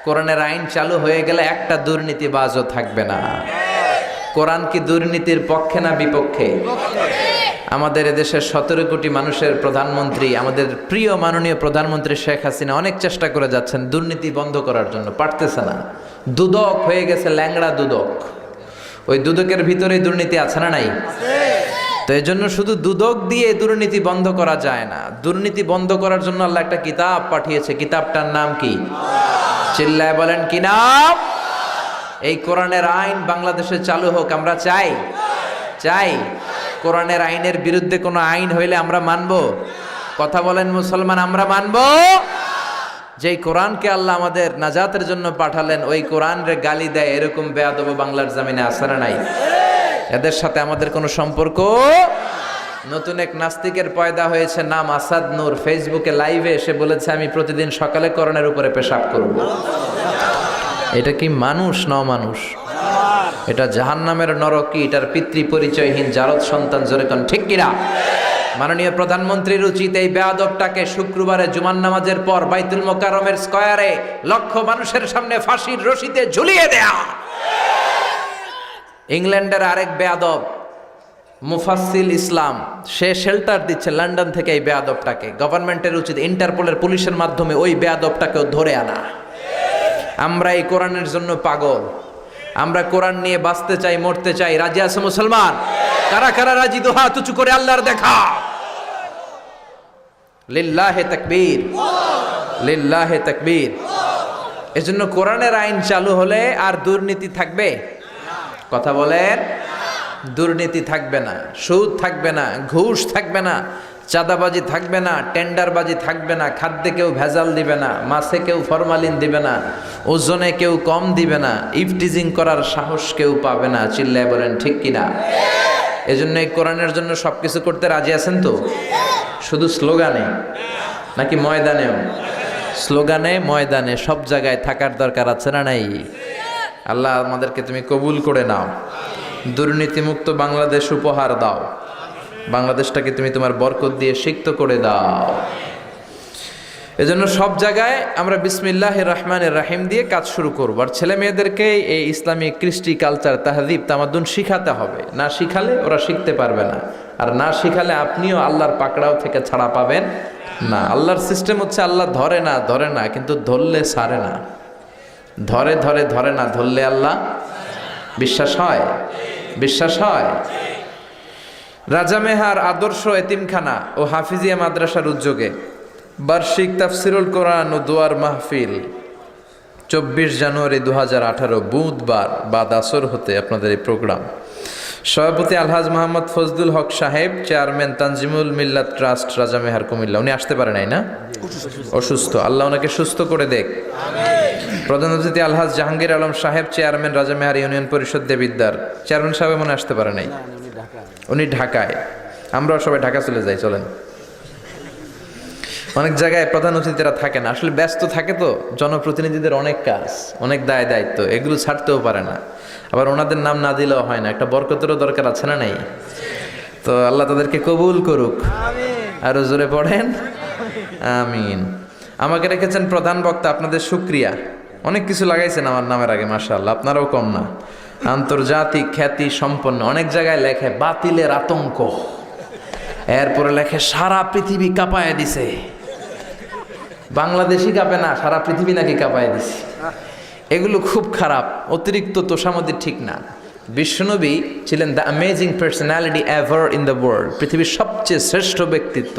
কোরআনের আইন চালু হয়ে গেলে একটা দুর্নীতিবাজও থাকবে না। কোরআন কি দুর্নীতির পক্ষে না বিপক্ষে? আমাদের এদেশের 17 কোটি মানুষের প্রধানমন্ত্রী, আমাদের প্রিয় মাননীয় প্রধানমন্ত্রী শেখ হাসিনা অনেক চেষ্টা করে যাচ্ছেন দুর্নীতি বন্ধ করার জন্য, পারতেছে না। দুদক হয়ে গেছে ল্যাংড়া দুদক। ওই দুদকের ভিতরেই দুর্নীতি আছে না নাই? তো এই জন্য শুধু দুদক দিয়ে দুর্নীতি বন্ধ করা যায় না। দুর্নীতি বন্ধ করার জন্য আল্লাহ একটা কিতাব পাঠিয়েছে। কিতাবটার নাম কি? চিল্লায় বলেন কি নাম? এই কোরআনের আইন বাংলাদেশে চালু হোক আমরা চাই। চাই। কোরআনের আইনের বিরুদ্ধে কোনো আইন হইলে আমরা মানব? কথা বলেন মুসলমান, আমরা মানব? যেই কোরআনকে আল্লাহ আমাদের নাজাতের জন্য পাঠালেন, ওই কোরআনরে গালি দেয় এরকম বেয়াদব বাংলার জমিনে আছে না নাই? এদের সাথে আমাদের কোনো সম্পর্ক। নতুন এক নাস্তিকের পয়দা হয়েছে, নাম আসাদ নূর। ফেসবুকে লাইভে এসে বলেছে আমি প্রতিদিন সকালে কোরআনের উপরে পেশাব করব। এটা কি মানুষ? ন মানুষ। এটা জাহান্নামের নরকী, এটার পিতৃ পরিচয়হীন জারদ সন্তান। জোরে কোন ঠিক কিনা? মাননীয় প্রধানমন্ত্রীর উচিত এই বেয়াদবটাকে শুক্রবারে জুমার নামাজের পর বাইতুল মোকাররমের স্কয়ারে লক্ষ মানুষের সামনে ফাঁসির রশিতে ঝুলিয়ে দেয়া। ইংল্যান্ডের আরেক বেয়াদব মুফাসসিল ইসলাম, সে শেল্টার দিচ্ছে লন্ডন থেকে এই বেয়াদবটাকে। গভর্নমেন্টের উচিত ইন্টারপোলের পুলিশের মাধ্যমে ওই বেয়াদবটাকেও ধরে আনা। আমরা এই কোরআনের জন্য পাগল। আমরা কোরআন নিয়ে বাঁচতে চাই, মরতে চাই। রাজি আছে মুসলমান? কারা কারা রাজি? দু হাত উঁচু করে আল্লাহর দেখা। লিল্লাহে তাকবীর, লিল্লাহে তাকবীর। এজন্য কোরআনের আইন চালু হলে আর দুর্নীতি থাকবে? কথা বলেন। দুর্নীতি থাকবে না, সুদ থাকবে না, ঘুষ থাকবে না, চাঁদাবাজি থাকবে না, টেন্ডারবাজি থাকবে না, খাদ্যে কেউ ভেজাল দিবে না, মাছে কেউ ফরমালিন দিবে না, ওজনে কেউ কম দিবে না, ইফটিজিং করার সাহস কেউ পাবে না। চিল্লায় বলেন ঠিক কিনা? এজন্য এই কোরআনের জন্য সবকিছু করতে রাজি আছেন তো? শুধু স্লোগানে নাকি ময়দানেও? স্লোগানে, ময়দানে, সব জায়গায় থাকার দরকার আছে না নাই? আল্লাহ আমাদেরকে তুমি কবুল করে নাও। দুর্নীতিমুক্ত বাংলাদেশ উপহার দাও। বাংলাদেশটাকে তুমি তোমার বরকত দিয়ে সিক্ত করে দাও। এজন্য সব জায়গায় আমরা বিসমিল্লাহির রহমানির রহিম দিয়ে কাজ শুরু করব। আর ছেলে মেয়েদেরকে এই ইসলামী কৃষ্টি, কালচার, তাহজিব, তামাদ্দুন শিখাতে হবে। না শিখালে ওরা শিখতে পারবে না। আর না শিখালে আপনিও আল্লাহর পাকড়াও থেকে ছাড়া পাবেন না। আল্লাহর সিস্টেম হচ্ছে আল্লাহ ধরে না, ধরে না, কিন্তু ধরলে ছাড়ে না। ধরে ধরে ধরে না, ধরলে আল্লাহ। বিশ্বাস হয়? বিশ্বাস হয়? রাজা মেহার আদর্শ এতিমখানা ও হাফিজিয়া মাদ্রাসার উদ্যোগে বার্ষিক তাফসিরুল কোরআন ও দোয়ার মাহফিল 24 জানুয়ারি 2018 বুধবার বাদ আসর হতে আপনাদের এই প্রোগ্রাম। সভাপতি আলহাজ মোহাম্মদ ফজলুল হক সাহেব, চেয়ারম্যান তানজিমুল মিল্লাত ট্রাস্ট, রাজা মেহার, কুমিল্লা। উনি আসতে পারে নাই না? অসুস্থ। আল্লাহ ওনাকে সুস্থ করে দেখ। প্রধান অতিথি আলহাজ জাহাঙ্গীর আলম সাহেব, চেয়ারম্যান, রাজা মেহার ইউনিয়ন পরিষদ, দেবিদ্দার। চেয়ারম্যান সাহেব মনে আসতে পারে নাই, উনি ঢাকায়। আমরাও সবাই ঢাকা চলে যাই, চলেন। অনেক জায়গায় প্রধান অতিথিরা থাকে না, আসলে ব্যস্ত থাকে তো। জনপ্রতিনিধিদের অনেক কাজ, অনেক দায় দায়িত্ব, এগুলো ছাড়তেও পারে না। আবার ওনাদের নাম না দিলেও হয় না, একটা বরকতেরও দরকার আছে না নেই? তো আল্লাহ তাদেরকে কবুল করুক। আরো জোরে পড়েন আমিন। আমাকে রেখেছেন প্রধান বক্তা, আপনাদের শুকরিয়া। অনেক কিছু লাগাইছেন আমার নামের আগে, মাশাআল্লাহ, আপনারাও কম না। আন্তর্জাতিক খ্যাতি সম্পন্ন। অনেক জায়গায় লেখে বাতিলের আতঙ্ক, এরপরে লেখে সারা পৃথিবী কাঁপায় দিছে। বাংলাদেশই কাঁপে না, সারা পৃথিবী নাকি কাঁপায় দিছে। এগুলো খুব খারাপ, অতিরিক্ত তোষামোদি ঠিক না। বিশ্বনবী ছিলেন the amazing personality ever in the world, পৃথিবীর সবচেয়ে শ্রেষ্ঠ ব্যক্তিত্ব।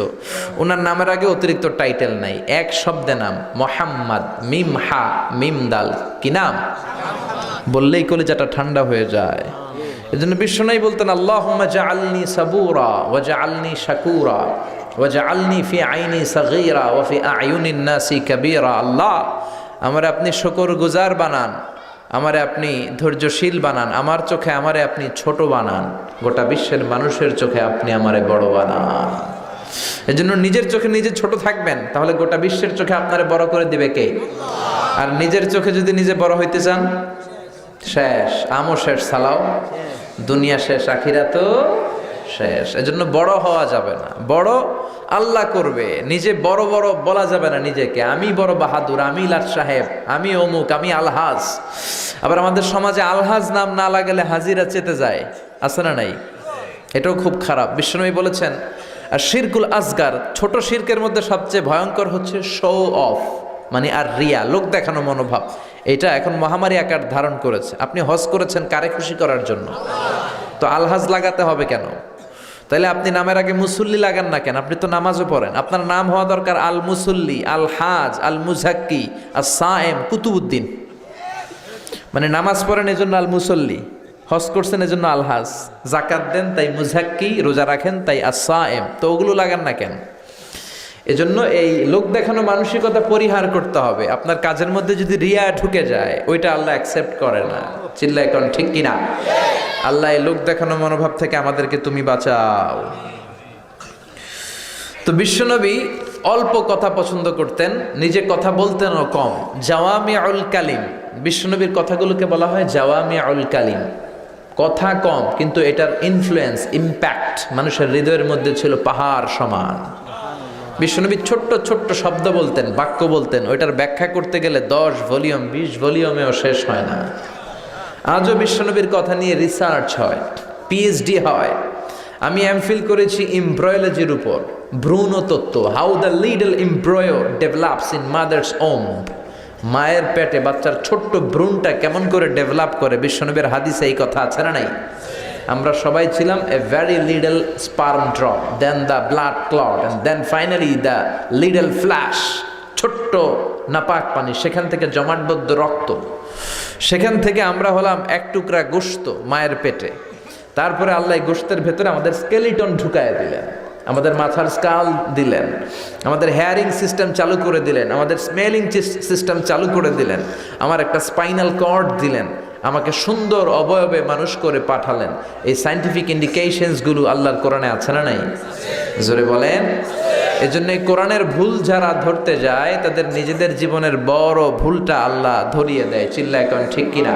ওনার নামের আগে অতিরিক্ত টাইটেল নাই, এক শব্দে নাম মোহাম্মদ, মিম হা মিম দাল। কি নাম? বললেই কলিজাটা ঠান্ডা হয়ে যায়। এজন্য বিশ্বনবী বলতেন আল্লাহুম্মা জাআলনি সাবুরা ওয়া জাআলনি শাকুরা ওয়া জাআলনি ফি আইনি সাগীরা ওয়া ফি আয়ুনিন নাসি কাবীরা। আল্লাহ, আমারে আপনি শুকরগুজার বানান, আমারে আপনি ধৈর্যশীল বানান, আমার চোখে আমারে আপনি ছোট বানান, গোটা বিশ্বের মানুষের চোখে আপনি আমারে বড় বানান। এজন্য নিজের চোখে নিজে ছোট থাকবেন, তাহলে গোটা বিশ্বের চোখে আপনারে বড় করে দিবে কে? আর নিজের চোখে যদি নিজে বড় হইতে চান, শেষ, আমও শেষ, সালাও দুনিয়া শেষ, আখিরাতও শেষ। এজন্য বড় হওয়া যাবে না। বড় আল্লাহ করবে। নিজে বড় বড় বলা যাবে না নিজেকে, আমি বড় বাহাদুর, আমি লাট সাহেব, আমি অমুক, আমি আলহাজ। আবার আমাদের সমাজে আলহাজ নাম না লাগালে হাজিরা চেতে যায়, আছে না নাই? এটাও খুব খারাপ। বিশ্বনবী বলেছেন, আর শিরকুল আসগার, ছোট শিরকের মধ্যে সবচেয়ে ভয়ঙ্কর হচ্ছে শো অফ, মানে আর রিয়া, লোক দেখানো মনোভাব। এটা এখন মহামারী আকার ধারণ করেছে। আপনি হজ করেছেন কারে খুশি করার জন্য, তো আলহাজ লাগাতে হবে কেন? তাইলে আপনি নামের আগে মুসল্লি লাগান না কেন? আপনি তো নামাজও পড়েন। আপনার নাম হওয়া দরকার আল মুসল্লি, আল হাজ, আল মুজাক্কি, আর সায়েম, কুতুবুদ্দিন। মানে নামাজ পড়েন এজন্য আল মুসল্লি, হজ করছেন এজন্য আলহাজ, জাকাত দেন তাই মুজাক্কি, রোজা রাখেন তাই আস-সায়েম। তো ওগুলো লাগান না কেন? এজন্য এই লোক দেখানো মানসিকতা পরিহার করতে হবে। আপনার কাজের মধ্যে যদি রিয়া ঢুকে যায়, ওইটা আল্লাহ অ্যাকসেপ্ট করে না। চিল্লায় কোন ঠিক কিনা? আল্লাহ এই লোক দেখানো মনোভাব থেকে আমাদেরকে তুমি বাঁচাও। তো বিশ্বনবী অল্প কথা পছন্দ করতেন, নিজে কথা বলতেনও কম। জাওয়ামিউল কালিম, বিশ্বনবীর কথাগুলোকে বলা হয় জাওয়ামিউল কালিম। কথা কম, কিন্তু এটার ইনফ্লুয়েন্স, ইম্প্যাক্ট মানুষের হৃদয়ের মধ্যে ছিল পাহাড় সমান। বিশ্বনবী ছোট্ট ছোট্ট শব্দ বলতেন, বাক্য বলতেন, ওইটার ব্যাখ্যা করতে গেলে 10 ভলিউম 20 ভলিউমেও শেষ হয় না। আজও বিশ্বনবীর কথা নিয়ে রিসার্চ হয়, পিএইচডি হয়। আমি এমফিল করেছি এমব্রয়োলজির উপর, ভ্রূণ তত্ত্ব, how the little embryo develops in mother's womb. মায়ের পেটে বাচ্চার ছোট্ট ভ্রূণটা কেমন করে ডেভেলপ করে, বিশ্বনবীর হাদিসে এই কথা আছে না নাই? আমরা সবাই ছিলাম a very little sperm drop, then the blood clot, and then finally the little flash. ছোট্ট নাপাক পানি, সেখান থেকে জমাটবদ্ধ রক্ত, সেখান থেকে আমরা হলাম এক টুকরা গোশত মায়ের পেটে। তারপরে আল্লাহ গোশতের ভেতরে আমাদের স্কেলিটন ঢুকায় দিলেন, আমাদের মাথার স্কাল দিলেন, আমাদের হেয়ারিং সিস্টেম চালু করে দিলেন, আমাদের স্মেলিং সিস্টেম চালু করে দিলেন, আমার একটা স্পাইনাল কর্ড দিলেন, আমাকে সুন্দর অবয়বে মানুষ করে পাঠালেন। এই সায়েন্টিফিক ইন্ডিকেশনসগুলো আল্লাহর কোরআনে আছে না নাই? জোরে বলেন। এজন্য এই কোরআনের ভুল যারা ধরতে যায়, তাদের নিজেদের জীবনের বড় ভুলটা আল্লাহ ধরিয়ে দেয়। চিল্লা এখন ঠিক কিনা?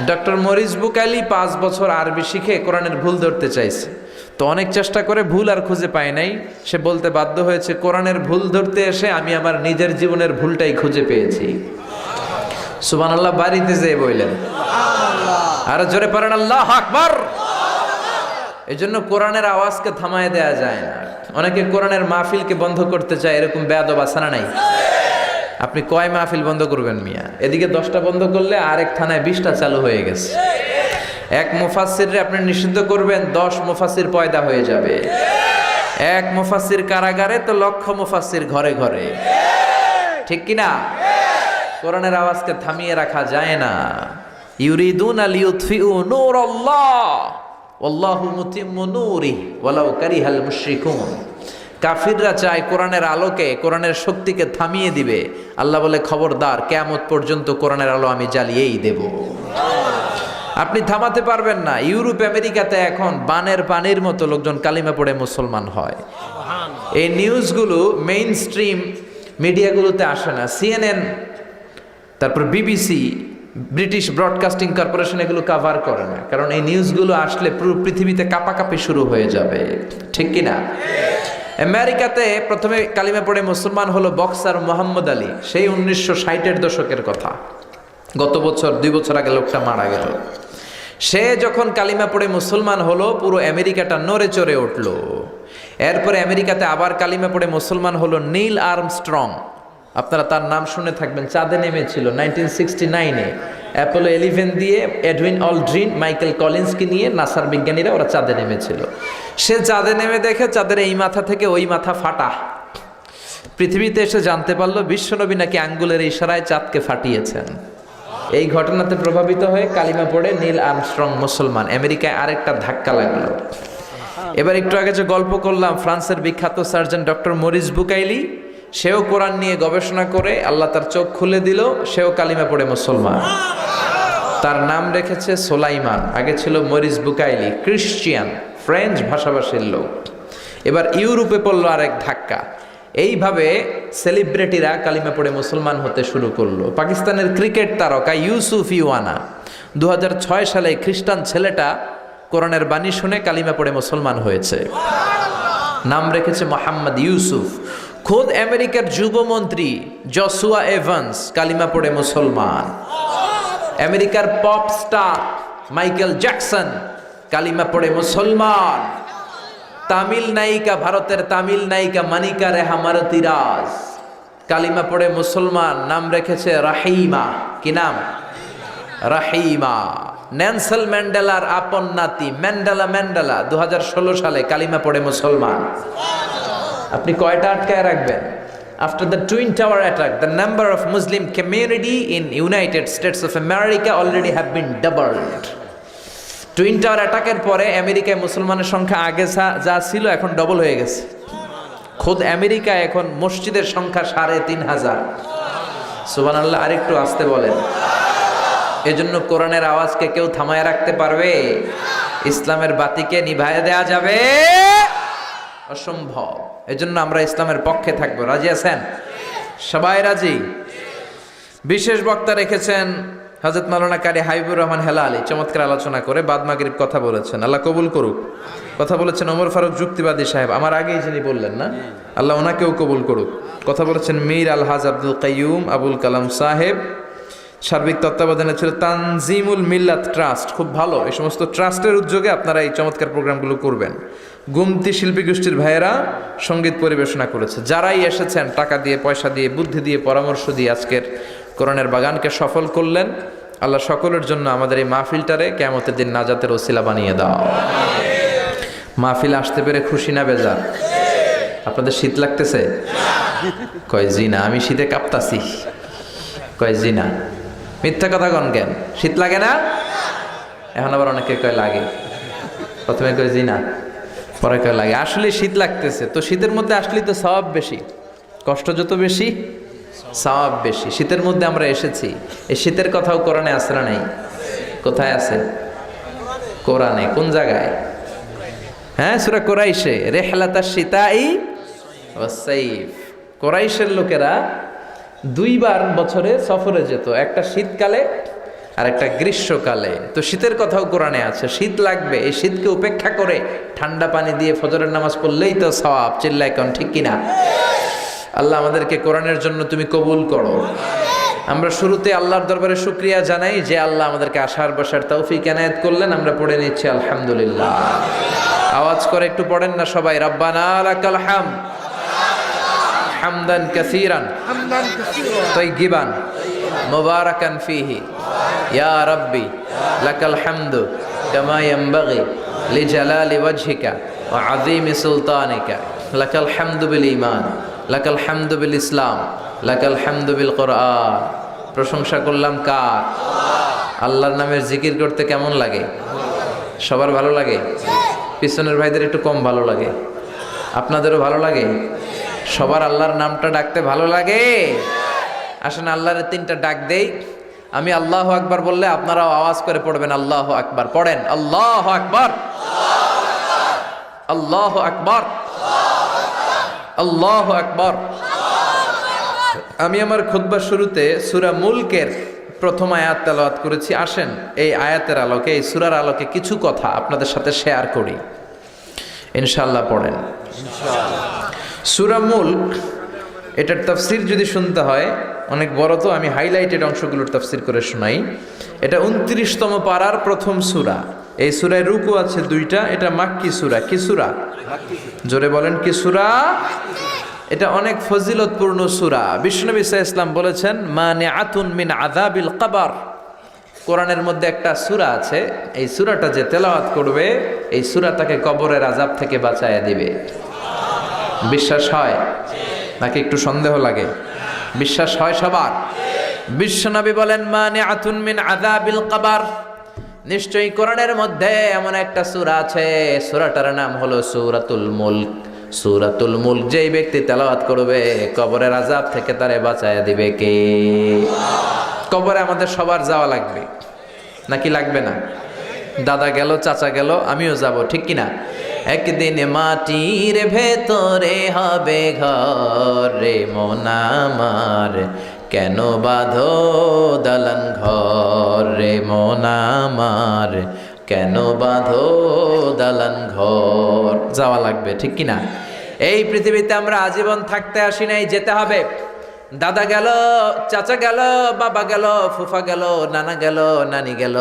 ডক্টর মরিস বুকাইলি 5 বছর আরবি শিখে কোরআনের ভুল ধরতে চাইছে, তো অনেক চেষ্টা করে ভুল আর খুঁজে পায় নাই। সে বলতে বাধ্য হয়েছে, কোরআনের ভুল ধরতে এসে আমি আমার নিজের জীবনের ভুলটাই খুঁজে পেয়েছি। সুবহানাল্লাহ বাড়িতে যেয়ে বললেন, আর জোরে পড়েন আল্লাহু আকবার। এই জন্য কোরআনের আওয়াজকে থামায় দেয়া যায় না। অনেকে কোরআনের মাহফিলকে বন্ধ করতে চায়, এরকম বেয়াদব আছে না নাই? আপনি কয় মাহফিল বন্ধ করবেন মিয়া? এদিকে 10টা বন্ধ করলে আরেক থানায় 20টা চালু হয়ে গেছে। এক মুফাসসিররে আপনি নিষিদ্ধ করবেন, 10 মুফাসসির পয়দা হয়ে যাবে। এক মুফাসসির কারাগারে তো লক্ষ মুফাসসির ঘরে ঘরে, ঠিক কিনা? কোরআনের আওয়াজকে থামিয়ে রাখা যায় না। ইউরিদুনা লিইউতফিউ নূরাল্লাহ ওয়াল্লাহু মুতিম্মু নূরিহি ওয়ালাউ কারিহাল মুশরিকুন। কাফিররা চায় কোরআনের আলোকে, কোরআনের শক্তিকে থামিয়ে দিবে। আল্লাহ বলে, খবরদার, কিয়ামত পর্যন্ত কোরআনের আলো আমি জ্বালিয়েই দেব। আপনি থামাতে পারবেন না। ইউরোপ আমেরিকাতে এখন বানের পানির মতো লোকজন কালিমা পড়ে মুসলমান হয়। এই নিউজগুলো মেইন স্ট্রিম মিডিয়াগুলোতে আসে না। সিএনএন, তারপর বিবিসি, ব্রিটিশ ব্রডকাস্টিং কর্পোরেশন এগুলো কাভার করে না, কারণ এই নিউজগুলো আসলে পুরো পৃথিবীতে কাঁপাকাঁপি শুরু হয়ে যাবে, ঠিক কিনা? আমেরিকাতে প্রথমে কালিমা পড়ে মুসলমান হলো বক্সার মোহাম্মদ আলী। সেই 1960-এর দশকের কথা, গত বছর 2 বছর আগে লোকটা মারা গেল। সে যখন কালিমা পড়ে মুসলমান হলো, পুরো আমেরিকাটা নড়ে চড়ে উঠল। এরপরে আমেরিকাতে আবার কালিমা পড়ে মুসলমান হলো নীল আর্মস্ট্রং। আপনারা তার নাম শুনে থাকবেন, চাঁদে নেমেছিল 1969-এ। অ্যাপোলো 11 দিয়ে এডউইন অলড্রিন, মাইকেল কলিন্সকে নিয়ে নাসার বিজ্ঞানীরা ওরা চাঁদে নেমেছিল। সে চাঁদে নেমে দেখে চাঁদের এই মাথা থেকে ওই মাথা ফাটা। পৃথিবীতে এসে জানতে পারলো বিশ্বনবী নাকি আঙ্গুলের ইশারায় চাঁদকে ফাটিয়েছেন। এই ঘটনাতে প্রভাবিত হয়ে কালিমা পড়ে নীল আর্মস্ট্রং মুসলমান। আমেরিকায় আরেকটা ধাক্কা লাগলো। এবার একটু আগে যে গল্প করলাম, ফ্রান্সের বিখ্যাত সার্জন ডক্টর মরিস বুকাইলি, সেও কোরআন নিয়ে গবেষণা করে আল্লাহ তার চোখ খুলে দিল, সেও কালিমা পড়ে মুসলমান। তার নাম রেখেছে সোলাইমান, আগে ছিল মরিস বুকাইলি, ক্রিশ্চিয়ান, ফ্রেঞ্চ ভাষাভাষীর লোক। এবার ইউরোপে পড়লো আরেক ধাক্কা। এইভাবে সেলিব্রিটিরা কালিমা পড়ে মুসলমান হতে শুরু করলো। পাকিস্তানের ক্রিকেট তারকা ইউসুফ ইওয়ানা 2006 সালে খ্রিস্টান ছেলেটা কোরআনের বাণী শুনে কালিমা পড়ে মুসলমান হয়েছে। নাম রেখেছে মোহাম্মদ ইউসুফ। খোদ আমেরিকার যুবমন্ত্রী জসুয়া এভান্স কালিমা পড়ে মুসলমান। আমেরিকার পপ স্টার মাইকেল জ্যাকসন কালিমা পড়ে মুসলমান। তামিল নায়িকা, ভারতের তামিল নায়িকা মানিকা রেহা মারতিরাজ কালিমা পড়ে মুসলমান, নাম রেখেছে রাহিমা। কি নাম? রাহিমা। নেলসন ম্যান্ডেলার আপন নাতি ম্যান্ডেলা 2016 সালে কালিমা পড়ে মুসলমান। আপনি কয়টা আটকায় রাখবেন? After the Twin Tower attack, the number of Muslim community in United States of America already have been doubled. Twin tower অ্যাটাকের পরে আমেরিকায় মুসলমানের সংখ্যা আগে যা ছিল এখন ডবল হয়ে গেছে। খোদ আমেরিকায় এখন মসজিদের সংখ্যা 3,500। সুবহানাল্লাহ। আরেকটু আসতে বলেন। এজন্য কোরআনের আওয়াজকে কেউ থামায় রাখতে পারবে? ইসলামের বাতিকে নিভায়ে দেয়া যাবে? অসম্ভব। এজন্য আমরা ইসলামের পক্ষে থাকবো। রাজি আছেন? সবাই রাজি? বিশেষ বক্তা রেখেছেন হযরত মাওলানা কারি হাবিবুর রহমান হেলালি, চমৎকার আলোচনা করে বাদ মাগরিব কথা বলেছেন, আল্লাহ কবুল করুক। কথা বলেছেন ওমর ফারুক যুক্তিবাদী সাহেব, আমার আগেই যিনি বললেন না, আল্লাহ ওনাকেও কবুল করুক। কথা বলেছেন মীর আলহাজ আব্দুল কাইয়ুম আবুল কালাম সাহেব। সার্বিক তত্ত্বাবধানে ছিল তানজিমুল মিল্লাত ট্রাস্ট, খুব ভালো। এই সমস্ত ট্রাস্টের উদ্যোগে আপনারা এই চমৎকার প্রোগ্রামগুলো করবেন। গুমতি শিল্পী গোষ্ঠীর ভাইয়েরা সঙ্গীত পরিবেশনা করেছে। যারাই এসেছেন টাকা দিয়ে, পয়সা দিয়ে, বুদ্ধি দিয়ে, পরামর্শ দিয়ে আজকের কোরআনের বাগানকে সফল করলেন। আল্লাহ সকলের জন্য আমাদের এই মাহফিলটারে কিয়ামতের দিন নাজাতের ওসিলা বানিয়ে দাও। মাহফিল আসতে পেরে খুশি না বেজার? আপনাদের শীত লাগতেছে? কয় জি না, আমি শীতে কাঁপতাছি। কয় জি না, মিথ্যা কথা কন কেন? শীত লাগে না? এখন আবার অনেকে কয় লাগে। প্রথমে কয় জি না, পরে কয় লাগে। আসলে শীত লাগতেছে তো, শীতের মধ্যে আসলেই তো সওয়াব বেশি। কষ্ট যত বেশি সওয়াব বেশি। শীতের মধ্যে আমরা এসেছি, এই শীতের কথাও কোরআনে আছে না নাই? কোথায় আছে? কোরআনে। কোন জায়গায়? হ্যাঁ, সূরা কুরাইশে, রিহলাতাশ শিতাই ওয়াস সাইফ। কুরাইশের লোকেরা দুইবার বছরে সফরে যেত, একটা শীতকালে আর একটা গ্রীষ্মকালে। তো শীতের কথাও কোরআনে আছে। শীত লাগবে, এই শীতকে উপেক্ষা করে ঠান্ডা পানি দিয়ে ফজরের নামাজ পড়লেই তো সওয়াব। চিল্লায় কোন ঠিক কিনা? আল্লাহ আমাদেরকে কোরআনের জন্য তুমি কবুল করো। আমরা শুরুতে আল্লাহর দরবারে শুকরিয়া জানাই যে আল্লাহ আমাদেরকে আসার বসার তৌফিক এনায়েত করলেন। আমরা পড়ে নিচ্ছি আলহামদুলিল্লাহ। আওয়াজ করে একটু পড়েন না সবাই, রব্বানা লাকাল হামদ হামদান কাসীরান তাইয়িবান মুবারাকান ফীহি ইয়া রাব্বি লাকাল হামদু কামা ইয়ানবাগি লিজালালি ওয়াজহিকা ওয়া আযীমি সুলতানিকা লাকাল হামদু বিল ঈমান লাকাল হামদু বিল ইসলাম লাকাল হামদু বিল কোরআন। প্রশংসা করলাম কার? আল্লাহর নামের জিকির করতে কেমন লাগে? সবার ভালো লাগে? পিছনের ভাইদের একটু কম ভালো লাগে, আপনাদেরও ভালো লাগে? সবার আল্লাহর নামটা ডাকতে ভালো লাগে? আসেন আল্লাহর 3টা ডাক দেই। আমি আল্লাহু আকবার বললে আপনারাও আওয়াজ করে পড়বেন আল্লাহু আকবার। পড়েন আল্লাহু আকবার, আল্লাহু আকবার, আল্লাহু আকবার। আমি আমার খুতবার শুরুতে সূরা মুলকের প্রথম আয়াত তেলাওয়াত করেছি। আসেন এই আয়াতের আলোকে, এই সূরার আলোকে কিছু কথা আপনাদের সাথে শেয়ার করি ইনশাআল্লাহ। পড়েন সূরা মুলক, এটার তাফসীর যদি শুনতে হয় অনেক বড়, তো আমি হাইলাইটেড অংশগুলোর তাফসীর করে শোনাই। এটা 29তম পারার প্রথম সূরা। এই সূরায় রুকু আছে 2টা। এটা মাক্কি সূরা। কি সূরা? জোরে বলেন কি সূরা? এটা অনেক ফজিলতপূর্ণ সূরা। বিশ্বনবী সাল্লাল্লাহু আলাইহি ওয়াসাল্লাম বলেছেন মানিআতুন মিন আযাবিল কবর। কোরআনের মধ্যে একটা সূরা আছে, এই সূরাটা যে তেলাওয়াত করবে এই সূরা তাকে কবরের আযাব থেকে বাঁচায় দিবে। বিশ্বাস হয় নাকি একটু সন্দেহ লাগে? বিশ্বাস হয় সবার? বিশ্বনবী বলেন মানিআতুন মিন আযাবিল কবর। নিশ্চয়ই কোরআনের মধ্যে এমন একটা সূরা আছে, সূরাটার নাম হলো সূরাতুল মুলক। সূরাতুল মুলক যেই ব্যক্তি তেলাওয়াত করবে কবরের আযাব থেকে তারে বাঁচায় দিবে কে? কবরে আমাদের সবার যাওয়া লাগবে নাকি লাগবে না? দাদা গেল, চাচা গেল, আমিও যাব, ঠিক কিনা? একদিন মাটির ভেতরে হবে ঘর রে মন আমার, কেন বাঁধো দালান ঘর রে মন আমার, কেন বাঁধো দালান ঘর। যাওয়া লাগবে, ঠিক কিনা? এই পৃথিবীতে আমরা আজীবন থাকতে আসি নাই, যেতে হবে। দাদা গেল, চাচা গেল, বাবা গেল, ফুফা গেল, নানা গেল, নানি গেল,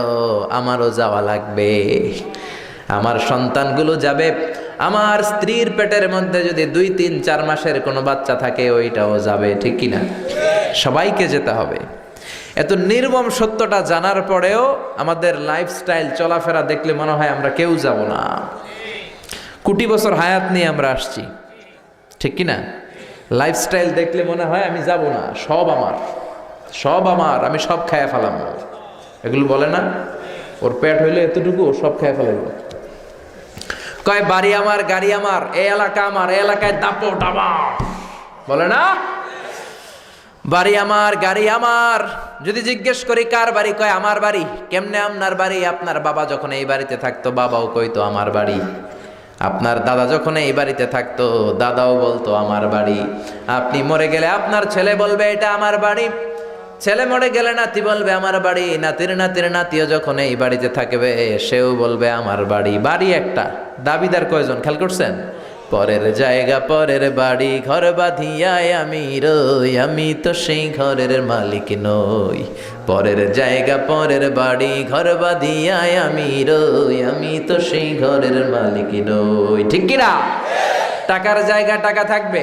আমারও যাওয়া লাগবে। আমার সন্তানগুলো যাবে। আমার স্ত্রীর পেটের মধ্যে যদি 2-3-4 মাসের কোনো বাচ্চা থাকে, ওইটাও যাবে, ঠিক কিনা? সবাইকে যেতে হবে। এত নির্মম সত্যটা জানার পরেও আমাদের লাইফস্টাইল, চলাফেরা দেখলে মনে হয় আমরা কেউ যাব না। কোটি বছর হায়াত নিয়ে আমরা আসছি, ঠিক কিনা? লাইফস্টাইল দেখলে মনে হয় আমি যাব না, সব আমার, সব আমার, আমি সব খায়া ফেলাম। এগুলো বলে না, ওর পেট হইলে এতটুকু, সব খায়া ফেলাইব। কয় বাড়ি আমার, গাড়ি আমার, এই এলাকা আমার, এই এলাকায় দাপো ডাবা, বলে না? বাড়ি আমার, গাড়ি আমার। যদি জিজ্ঞেস করি কার বাড়ি, কয় আমার বাড়ি। কেমনে আপনার বাড়ি? আপনার বাবা যখন এই বাড়িতে থাকতো, বাবাও কইতো আমার বাড়ি। আপনার দাদা যখন এই বাড়িতে থাকতো, দাদাও বলতো আমার বাড়ি। আপনি মরে গেলে আপনার ছেলে বলবে এটা আমার বাড়ি। ছেলে মরে গেলে নাতি বলবে আমার বাড়ি। নাতির নাতির নাতিও যখন এই বাড়িতে থাকবে, সেও বলবে আমার বাড়ি। বাড়ি একটা, দাবিদার কয়জন খেয়াল করছেন? পরের জায়গা পরের বাড়ি, ঘর বাঁধিয়ায় আমি রই, আমি তো সেই ঘরের মালিক নই। পরের জায়গা পরের বাড়ি, ঘর বাঁধিয়ায় আমি রই, আমি তো সেই ঘরের মালিক নই, ঠিক কিনা? টাকার জায়গা টাকা থাকবে,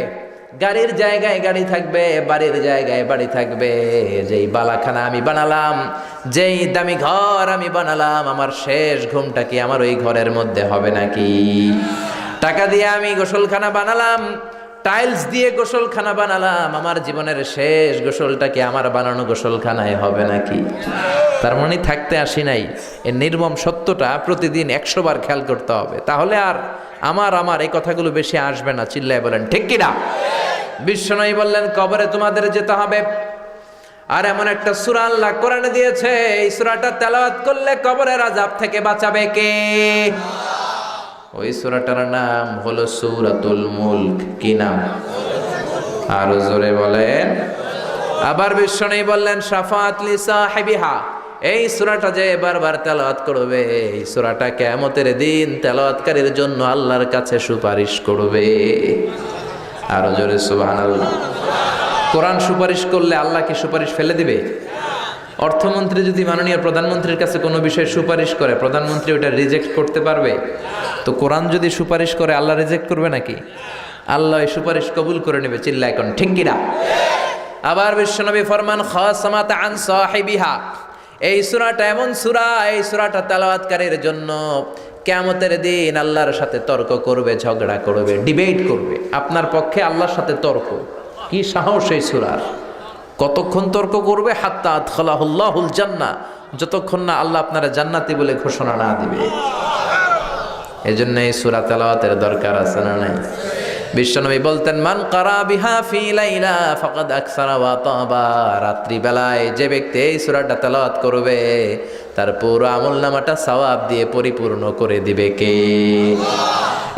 গাড়ির জায়গায় গাড়ি থাকবে, বাড়ির জায়গায় বাড়ি থাকবে। যেই বালাখানা আমি বানালাম, যেই দামি ঘর আমি বানালাম, আমার শেষ ঘুমটা কি আমার ওই ঘরের মধ্যে হবে নাকি? টাকা দিয়ে আমি গোসলখানা বানালাম, টাইলস দিয়ে গোসলখানা বানালাম, আমার জীবনের শেষ গোসলটা কি আমার বানানো গোসলখানায় হবে নাকি? তার মানে থাকতে আসি নাই। এই নির্মম সত্যটা প্রতিদিন 100 বার খেয়াল করতে হবে, তাহলে আর আমার এই কথাগুলো বেশি আসবে না। চিল্লায় বলেন ঠিক কিনা? বিশ্বনবী বললেন কবরে তোমাদের যেতে হবে। আর এমন একটা সূরা আল্লাহ কোরআনে দিয়েছে, এই সূরাটা তেলাওয়াত করলে কবরের আযাব থেকে বাঁচাবে কে? ওই সূরাটার নাম হলো সূরাতুল মুলক। কি নাম? আরো জোরে বলেন। আবার বিশ্বনবী বললেন শাফাআত লি সাহিবিহা, এই সূরাটা যে বারবার তেলাওয়াত করবে, এই সূরাটা কিয়ামতের দিন তেলাওয়াতকারীর জন্য আল্লাহর কাছে সুপারিশ করবে। আরো জোরে সুবহানাল্লাহ। কোরআন সুপারিশ করলে আল্লাহ কি সুপারিশ ফেলে দিবে? অর্থমন্ত্রী যদি মাননীয় প্রধানমন্ত্রীর কাছে কোনো বিষয়ে সুপারিশ করে, প্রধানমন্ত্রী ওটা রিজেক্ট করতে পারবে? তো কোরআন যদি সুপারিশ করে, আল্লাহ রিজেক্ট করবে নাকি? আল্লাহ এই সুপারিশ কবুল করে নেবে। চিল্লা এখন ঠিক কিনা? আবার বিশ্বনবী ফরমান খাসামাত আন সাহিবিহা, এই সূরাটা এমন সূরা, এই সূরাটা তেলাওয়াতকারীর জন্য কিয়ামতের দিন আল্লাহর সাথে তর্ক করবে, ঝগড়া করবে, ডিবেট করবে। আপনার পক্ষে আল্লাহর সাথে তর্ক, কি সাহস এই সূরার! কতক্ষণ তর্ক করবে? হাত্তা আদখালাহুল্লাহুল জান্নাহ, যতক্ষণ না আল্লাহ আপনারা জান্নাতি বলে ঘোষণা না দিবে। এজন্য এই সূরা তেলাওয়াতের দরকার আছে না নাই? বিশ্বনবী বলতেন মান কারা বিহা ফি লাইলা ফাকাদ আকসারা ওয়া তাবা, রাত্রি বেলায় যে ব্যক্তি এই সূরাটা তেলাওয়াত করবে, তার পুরো আমলনামাটা সওয়াব দিয়ে পরিপূর্ণ করে দিবে কে?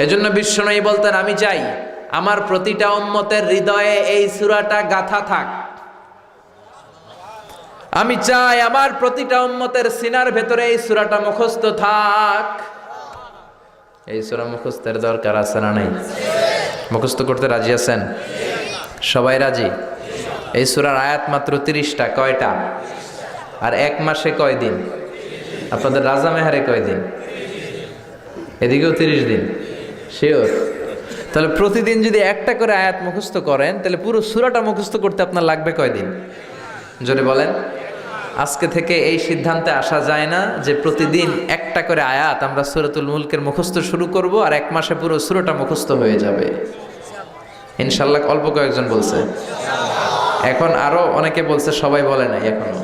এজন্য বিশ্বনবী বলতেন আমি চাই আমার প্রতিটা উম্মতের হৃদয়ে এই সূরাটা গাঁথা থাক। আমি চাই আমার প্রতিটা উম্মতের সিনার ভেতরে এই সূরাটা মুখস্থ থাক। এই সূরা মুখস্থের দরকার আছে না নাই? মুখস্থ করতে রাজি আছেন? সবাই রাজি? এই সূরার আয়াত মাত্র 30টা। কয়টা? আর এক মাসে কয় দিন? আপনাদের রাজা মেহারে কয় দিন? এদিকেও 30 দিন। শিওর? তাহলে প্রতিদিন যদি একটা করে আয়াত মুখস্থ করেন, তাহলে পুরো সূরাটা মুখস্থ করতে আপনার লাগবে কয়দিন? জোরে বলেন। আজকে থেকে এই সিদ্ধান্তে আসা যায় না যে প্রতিদিন একটা করে আয়াত আমরা সূরাতুল মুলকের মুখস্থ শুরু করব, আর এক মাসে পুরো সূরাটা মুখস্থ হয়ে যাবে ইনশাআল্লাহ। অল্প কয়েকজন বলছে, এখন আরো অনেকে বলছে, সবাই বলে নাই এখনো।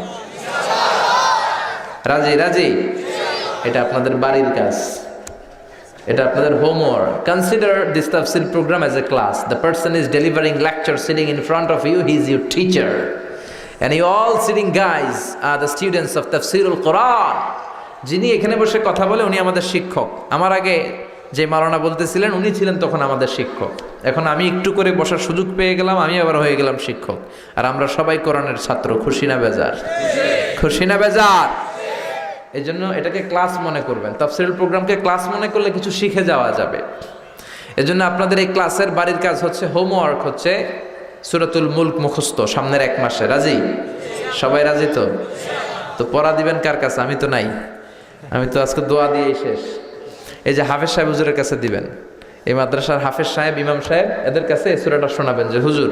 রাজি? রাজি? এটা আপনাদের বাড়ির কাজ, এটা আপনাদের হোমওয়ার্ক। কনসিডার দিস তাফসীর program as a class. The person is delivering lecture sitting in front of you, he is your teacher, and you all sitting guys are the students of Tafsirul Quran. যিনি এখানে বসে কথা বলে উনি আমাদের শিক্ষক। আমার আগে যে মাওলানা বলতেছিলেন উনি ছিলেন তখন আমাদের শিক্ষক। এখন আমি একটু করে বসার সুযোগ পেয়ে গেলাম, আমি আবার হয়ে গেলাম শিক্ষক। আর আমরা সবাই কোরআনের ছাত্র। খুশি না বেজার? খুশি না বেজার? এই জন্য এটাকে ক্লাস মনে করবেন। তাফসীরুল প্রোগ্রামকে ক্লাস মনে করলে কিছু শিখে যাওয়া যাবে। এজন্য আপনাদের এই ক্লাসের বাড়ির কাজ হচ্ছে, হোমওয়ার্ক হচ্ছে সূরাতুল মুলক মুখস্থ সামনের 1 মাসে। রাজি? সবাই রাজি তো? তো পড়া দিবেন কার কাছে? আমি তো নাই, আমি তো আজকে দোয়া দিয়েই শেষ। এই যে হাফেজ সাহেব হুজুরের কাছে দিবেন, এই মাদ্রাসার হাফেজ সাহেব, ইমাম সাহেব, এদের কাছে এই সূরাটা শোনাবেন যে হুজুর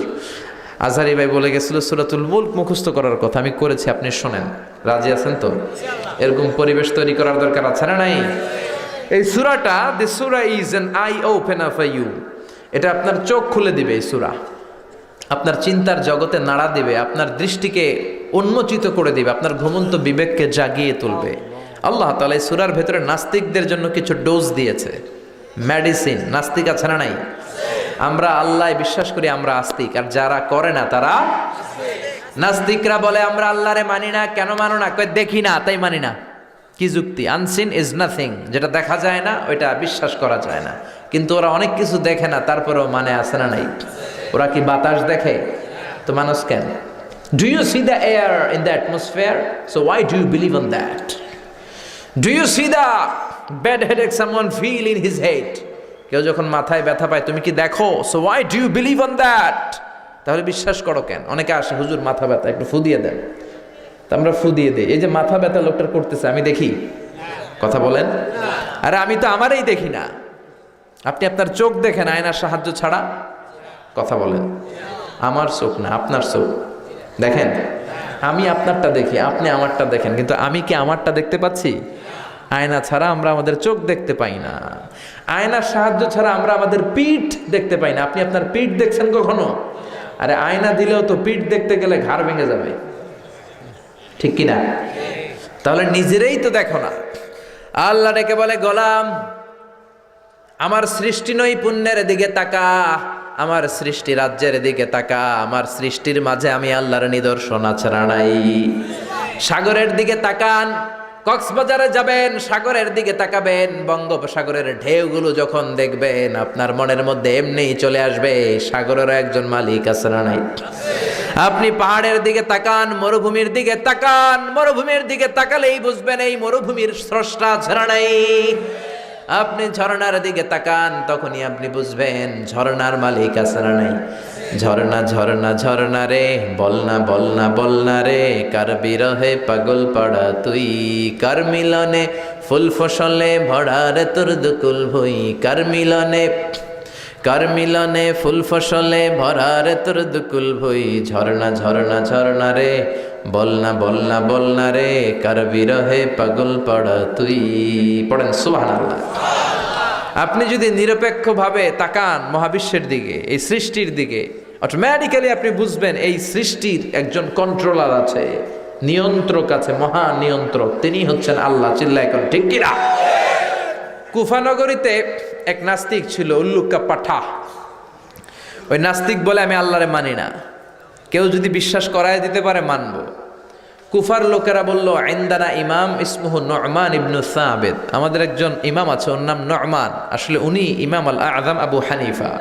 আজহারি ভাই বলে গেছিল সূরাতুল মুলক মুখস্থ করার কথা, আমি করেছি, আপনি শোনেন। রাজি আছেন তো? এরকম পরিবেশ তৈরি করার দরকার আছে না নাই? এই সূরাটা, দিস সূরা is an eye opener for you, এটা আপনার চোখ খুলে দিবে। এই সূরা আপনার চিন্তার জগতে নাড়া দিবে, আপনার দৃষ্টিকে উন্মোচিত করে দিবে, আপনার ঘুমন্ত বিবেককে জাগিয়ে তুলবে। আল্লাহ তাআলা এই সূরার ভেতরে নাস্তিকদের জন্য কিছু ডোজ দিয়েছে, মেডিসিন। নাস্তিক আছে না নাই? আমরা আল্লাহ বিশ্বাস করি, আমরা আস্তিক, আর যারা করে না তারা নাস্তিকরা বলে আমরা আল্লাহরে মানি না। কেন মানো না? কই দেখি না তাই মানি না। কি যুক্তি? আনসিন ইজ নাথিং, যেটা দেখা যায় না ওইটা বিশ্বাস করা যায় না। কিন্তু ওরা অনেক কিছু দেখে না, তারপরেও মানে আছে না নাই? ওরা কি বাতাস দেখে? তো মানুষ কেন? Do you see the air in the atmosphere, so why do you believe on that? Do you see the bad headache someone feel in his head? কেউ যখন মাথায় ব্যথা পায় তুমি কি দেখো? So why do you believe on that? তাহলে বিশ্বাস করো কেন? অনেকে আসে, হুজুর মাথা ব্যথা, একটু ফু দিয়ে দেন। তা আমরা ফু দিয়ে দিই। এই যে মাথা ব্যথা লোকটার করতেছে, আমি দেখি? কথা বলেন। আরে আমি তো আমারই দেখি না। আপনি আপনার চোখ দেখেন আয়নার সাহায্য ছাড়া? কথা বলেন। আমার চোখ না, আপনার চোখ দেখেন। আমি আপনারটা দেখি, আপনি আমারটা দেখেন, কিন্তু আমি কি আমারটা দেখতে পাচ্ছি? আয়না ছাড়া আমরা আমাদের চোখ দেখতে পাই না, আয়নার সাহায্য ছাড়া আমরা আমাদের পিঠ দেখতে পাই না। আপনি আপনার পিঠ দেখছেন কখনো? আরে আয়না দিলেও তো পিঠ দেখতে গেলে ঘাড় ভেঙে যাবে, ঠিক কিনা? তাহলে নিজেরাই তো দেখো না। আল্লাহ ডেকে বলে, গোলাম আমার সৃষ্টি নৈপুণ্যের দিকে তাকা, আমার সৃষ্টি রাজ্যের দিকে তাকা, আমার সৃষ্টির মাঝে আমি আল্লাহর নিদর্শন আছে না নাই? সাগরের দিকে তাকান, কক্সবাজারে যাবেন, সাগরের দিকে তাকাবেন, বঙ্গোপসাগরের ঢেউগুলো যখন দেখবেন আপনার মনের মধ্যে এমনিই চলে আসবে সাগরের একজন মালিক আছে না নাই? আপনি পাহাড়ের দিকে তাকান, মরুভূমির দিকে তাকান, মরুভূমির দিকে তাকালেই বুঝবেন এই মরুভূমির স্রষ্টা ছাড়া নাই। আপনি ঝর্ণার দিকে তাকান, তখনই আপনি বুঝবেন ঝর্ণার মালিক আছে না নাই? ঝর্ণা ঝর্ণা ঝর্ণা রে, বলনা বলনা বলনা রে, কার বিরহে পাগল পাড়া তুই, কার মিলনে ফুল ফসলে ভরা রে তোর দুকুল ভুই, কার মিলনে ফুল ফসলে ভরা রে তোর দুকুল ভুই, ঝর্ণা ঝর্ণা ঝর্ণা রে, বলনা বলনা বলনা রে, কার বিরহে পাগল পাড়া তুই। পড়েন সুবহানাল্লাহ। আপনি যদি নিরপেক্ষভাবে তাকান মহাবিশ্বের দিকে, এই সৃষ্টির দিকে, অটোমেটিক্যালি আপনি বুঝবেন এই সৃষ্টির একজন কন্ট্রোলার আছে, নিয়ন্ত্রক আছে, মহা নিয়ন্ত্রক, তিনি হচ্ছেন আল্লাহ। চিল্লায় কোন ঠিক কিনা? কুফানগরীতে এক নাস্তিক ছিল, উল্লুকা পাঠা। ওই নাস্তিক বলে আমি আল্লাহরে মানি না, কেউ যদি বিশ্বাস করায় দিতে পারে মানবো। কুফার লোকেরা বলল, ইনদানা ইমাম ইসমুহু নু'মান ইবনু সাবিত, আমাদের একজন ইমাম আছে, ওর নাম নু'মান, আসলে উনি ইমাম আল আযম আবু হানিফা।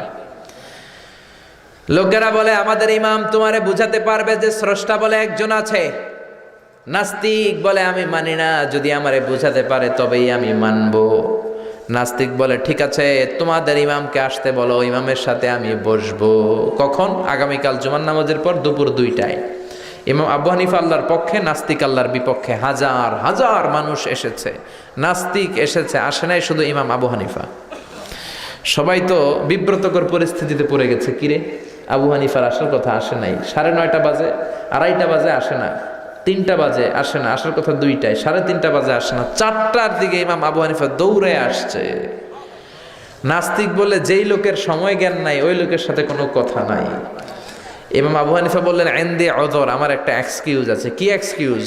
লোকেরা বলে আমাদের ইমাম তোমারে বুঝাতে পারবে যে স্রষ্টা বলে একজন আছে। নাস্তিক বলে আমি মানি না, যদি আমারে বুঝাতে পারে তবেই আমি মানবো। নাস্তিক বলে ঠিক আছে, তোমাদের ইমামকে আসতে বলো, ইমামের সাথে আমি বসবো। কখন? আগামীকাল জুমার নামাজের পর দুপুর 2টায়। ইমাম আবু হানিফা আল্লাহর পক্ষে, নাস্তিক আল্লাহর বিপক্ষে। হাজার হাজার মানুষ এসেছে, নাস্তিক এসেছে, আসে নাই শুধু ইমাম আবু হানিফা। সবাই তো বিব্রতকর পরিস্থিতিতে পড়ে গেছে, কিরে আবু হানিফার আসার কথা আসে নাই, 9:30 বাজে, 2:30 বাজে আসে না, 3টা বাজে আসে না, আসার কথা 2টায়, 3:30 বাজে আসে না, 4টার দিকে ইমাম আবু হানিফা দৌড়ে আসছে। নাস্তিক বলে যেই লোকের সময় জ্ঞান নাই ওই লোকের সাথে কোনো কথা নাই। ইমাম আবু হানিফা বললেন ইনদি উযর, আমার একটা এক্সকিউজ আছে। কি এক্সকিউজ?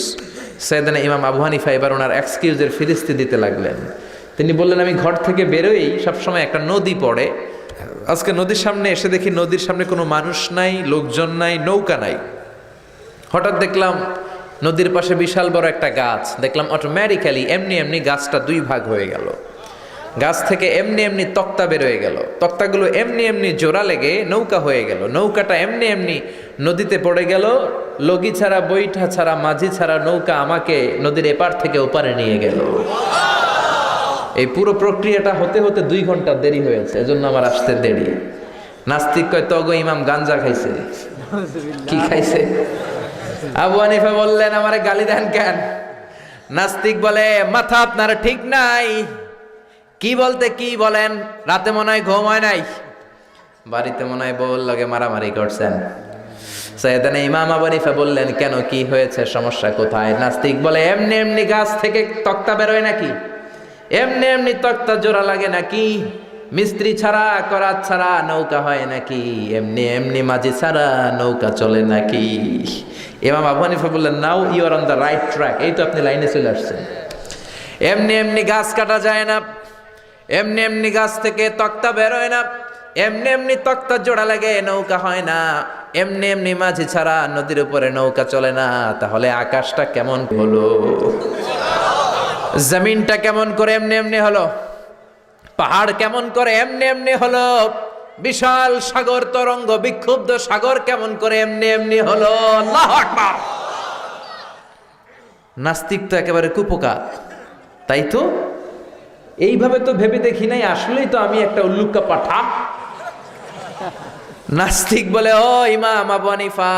সাইয়েদনা ইমাম আবু হানিফা এবার ওনার এক্সকিউজের ফিরিস্তি দিতে লাগলেন। তিনি বললেন আমি ঘর থেকে বেরোই সবসময় একটা নদী পড়ে, আজকে নদীর সামনে এসে দেখি নদীর সামনে কোনো মানুষ নাই, লোকজন নাই, নৌকা নাই। হঠাৎ দেখলাম নদীর পাশে বিশাল বড় একটা গাছ, দেখলাম অটোমেটিক্যালি এমনি এমনি গাছটা 2 ভাগ হয়ে গেল। গাছ থেকে এমনি এমনি তক্তা বেরোয় গেল, তক্তাগুলো এমনি এমনি জোড়া লেগে নৌকা হয়ে গেল, নৌকাটা এমনি এমনি নদীতে পড়ে গেল। লগি ছাড়া, বৈঠা ছাড়া, মাঝি ছাড়া নৌকা আমাকে নদীর এপার থেকে ওপারে নিয়ে গেল। এই পুরো প্রক্রিয়াটা হতে হতে 2 ঘন্টা দেরি হয়েছে, এজন্য আমার আসতে দেরি। নাস্তিক কয় তগো ইমাম গাঞ্জা খাইছে। কি খাইছে? আবু হানিফা বললেন আমারে গালি দেন কেন? নাস্তিক বলে মাথা আপনার ঠিক নাই, কি বলতে কি বলেন? রাতে মনে হয় ঘুম হয় নাই, বাড়িতে মনে হয় বউর লগে মারামারি করছেন। সাইয়েদানা ইমাম আবু হানিফা বললেন কেন, কি হয়েছে, সমস্যা কোথায়? নাস্তিক বলে এমনি এমনি গাছ থেকে তক্তা বেরোয় নাকি? এমনি এমনি তক্তা জোড়া লাগে নাকি? মিস্ত্রি ছাড়া করাত ছাড়া নৌকা হয় নাকি? এমনি এমনি মাঝি ছাড়া নৌকা চলে নাকি? ইমাম আবু হানিফা বললেন now you are on the right track, এই তো আপনি লাইনে চলে আসছেন। এমনি এমনি গাছ কাটা যায় না, এমনি এমনি গাছ থেকে তক্তা বেরোয় না, এমনি এমনি তক্তা জোড়া লাগে নৌকা হয় না, এমনি এমনি মাঝি ছাড়া নদীর উপরে নৌকা চলে না। তাহলে আকাশটা কেমন হলো, জমিনটা কেমন করে এমনি এমনি হলো, পাহাড় কেমন করে এমনি এমনি হলো, বিশাল সাগর তরঙ্গ বিক্ষুব্ধ সাগর কেমন করে এমনি এমনি হলো? আল্লাহু আকবার। নাস্তিক তো একেবারে কুপোকাত, তাই তো এইভাবে তো ভেবে দেখি নাই, আসলেই তো আমি একটা উল্লুক্কা পাঠা। নাস্তিক বলে ও ইমাম আবু হানিফা,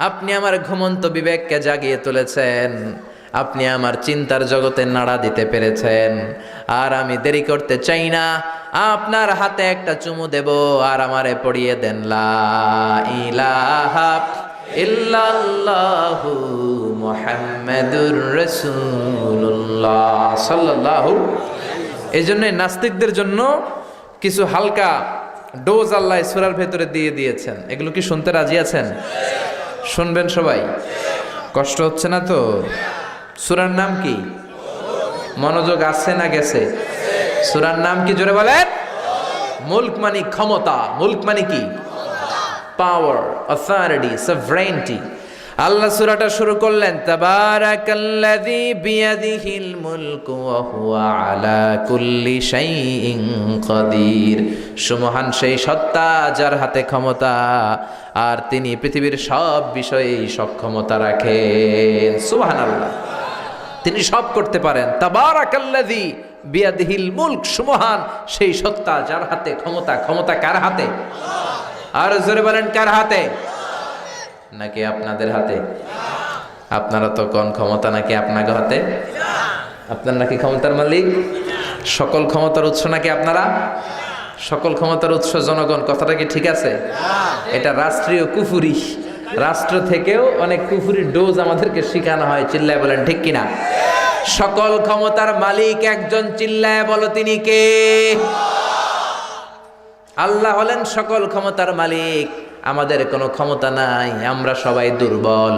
আপনি আমার ঘুমন্ত বিবেককে জাগিয়ে তুলেছেন, আপনি আমার চিন্তার জগতে নাড়া দিতে পেরেছেন, আর আমি দেরি করতে চাই না, আপনার হাতে একটা চুমু দেব আর আমারে পড়িয়ে দেন লা ইলাহা ইল্লাল্লাহু মুহাম্মাদুর রাসূলুল্লাহ সাল্লাল্লাহু। এই জন্য নাস্তিকদের জন্য কিছু হালকা ডোজ আল্লাহ সূরার ভেতরে দিয়ে দিয়েছেন, এগুলো কি শুনতে রাজি আছেন? শুনবেন সবাই? কষ্ট হচ্ছে না তো? সূরার নাম কি? মনোযোগ আছে না গেছে? সূরার নাম কি জোরে বলেন? মুলক মানে ক্ষমতা, মুলক মানে কি? পাওয়ার, অথরিটি, সভরেনিটি। আল্লাহ সূরাটা শুরু করলেন তাবারাকাল্লাযী বিয়াদিহিল মুলকু ওয়া হুয়া আলা কুল্লি শাইইন কাদির। সুমহান সেই সত্তা যার হাতে ক্ষমতা, আর তিনি পৃথিবীর সব বিষয়েই সক্ষমতা রাখেন। সুবহানাল্লাহ, তিনি সব করতে পারেন। তাবারাকাল্লাযী বিয়াদিহিল মুলক, সুমহান সেই সত্তা যার হাতে ক্ষমতা। ক্ষমতা কার হাতে? আর জোরে বলেন কার হাতে? নাকি আপনাদের হাতে? আপনারা তো কোন ক্ষমতা নাকি আপনাকে হাতে? আপনার নাকি ক্ষমতার মালিক? সকল ক্ষমতার উৎস নাকি আপনারা? সকল ক্ষমতার উৎস জনগণ, কথাটা কি ঠিক আছে? এটা রাষ্ট্রীয় কুফুরি, রাষ্ট্র থেকেও অনেক কুফুরির ডোজ আমাদেরকে শিখানো হয়। চিল্লায় বলেন ঠিক কিনা? সকল ক্ষমতার মালিক একজন, চিল্লায় বলো তিনি কে? আল্লাহ হলেন সকল ক্ষমতার মালিক। আমাদের কোনো ক্ষমতা নাই, আমরা সবাই দুর্বল।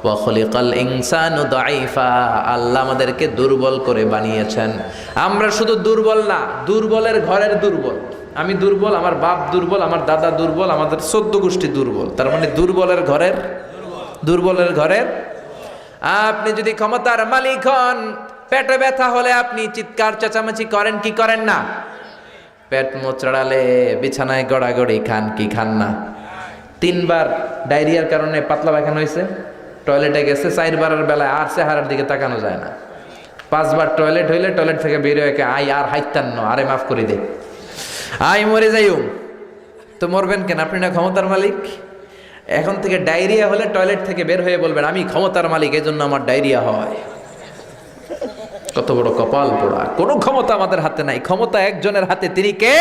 ওয়া খুলিকাল ইনসানু দাঈফা, আল্লাহ আমাদেরকে দুর্বল করে বানিয়েছেন। আমরা শুধু দুর্বল না, দুর্বলের ঘরের দুর্বল। আমি দুর্বল, আমার বাপ দুর্বল, আমার দাদা দুর্বল, আমাদের 14 গোষ্ঠী দুর্বল। তার মানে দুর্বলের ঘরের, দুর্বলের ঘরের। আপনি যদি ক্ষমতার মালিক হন, পেটে ব্যথা হলে আপনি চিৎকার চেঁচামেচি করেন কি করেন না? পেট মোচড়ালে বিছানায় গড়াগড়ি খান কি খান না? 3 বার ডায়রিয়ার কারণে পাতলা পায়খানা হয়েছে, টয়লেটে গেছে, 4 বারের বেলায় আর চেহারার দিকে তাকানো যায় না। 5 বার টয়লেট হইলে টয়লেট থেকে বেরিয়ে আই আর হাইতান্ন, আরে মাফ করে দে, আই মরে যাইও। তো মরবেন কেন? আপনি না ক্ষমতার মালিক। এখন থেকে ডায়রিয়া হলে টয়লেট থেকে বের হয়ে বলবেন আমি ক্ষমতার মালিক, এই জন্য আমার ডায়রিয়া হয়। কত বড় কপাল পোড়া! কোনো ক্ষমতা আমাদের হাতে নাই, ক্ষমতা একজনের হাতে, তিনি কে?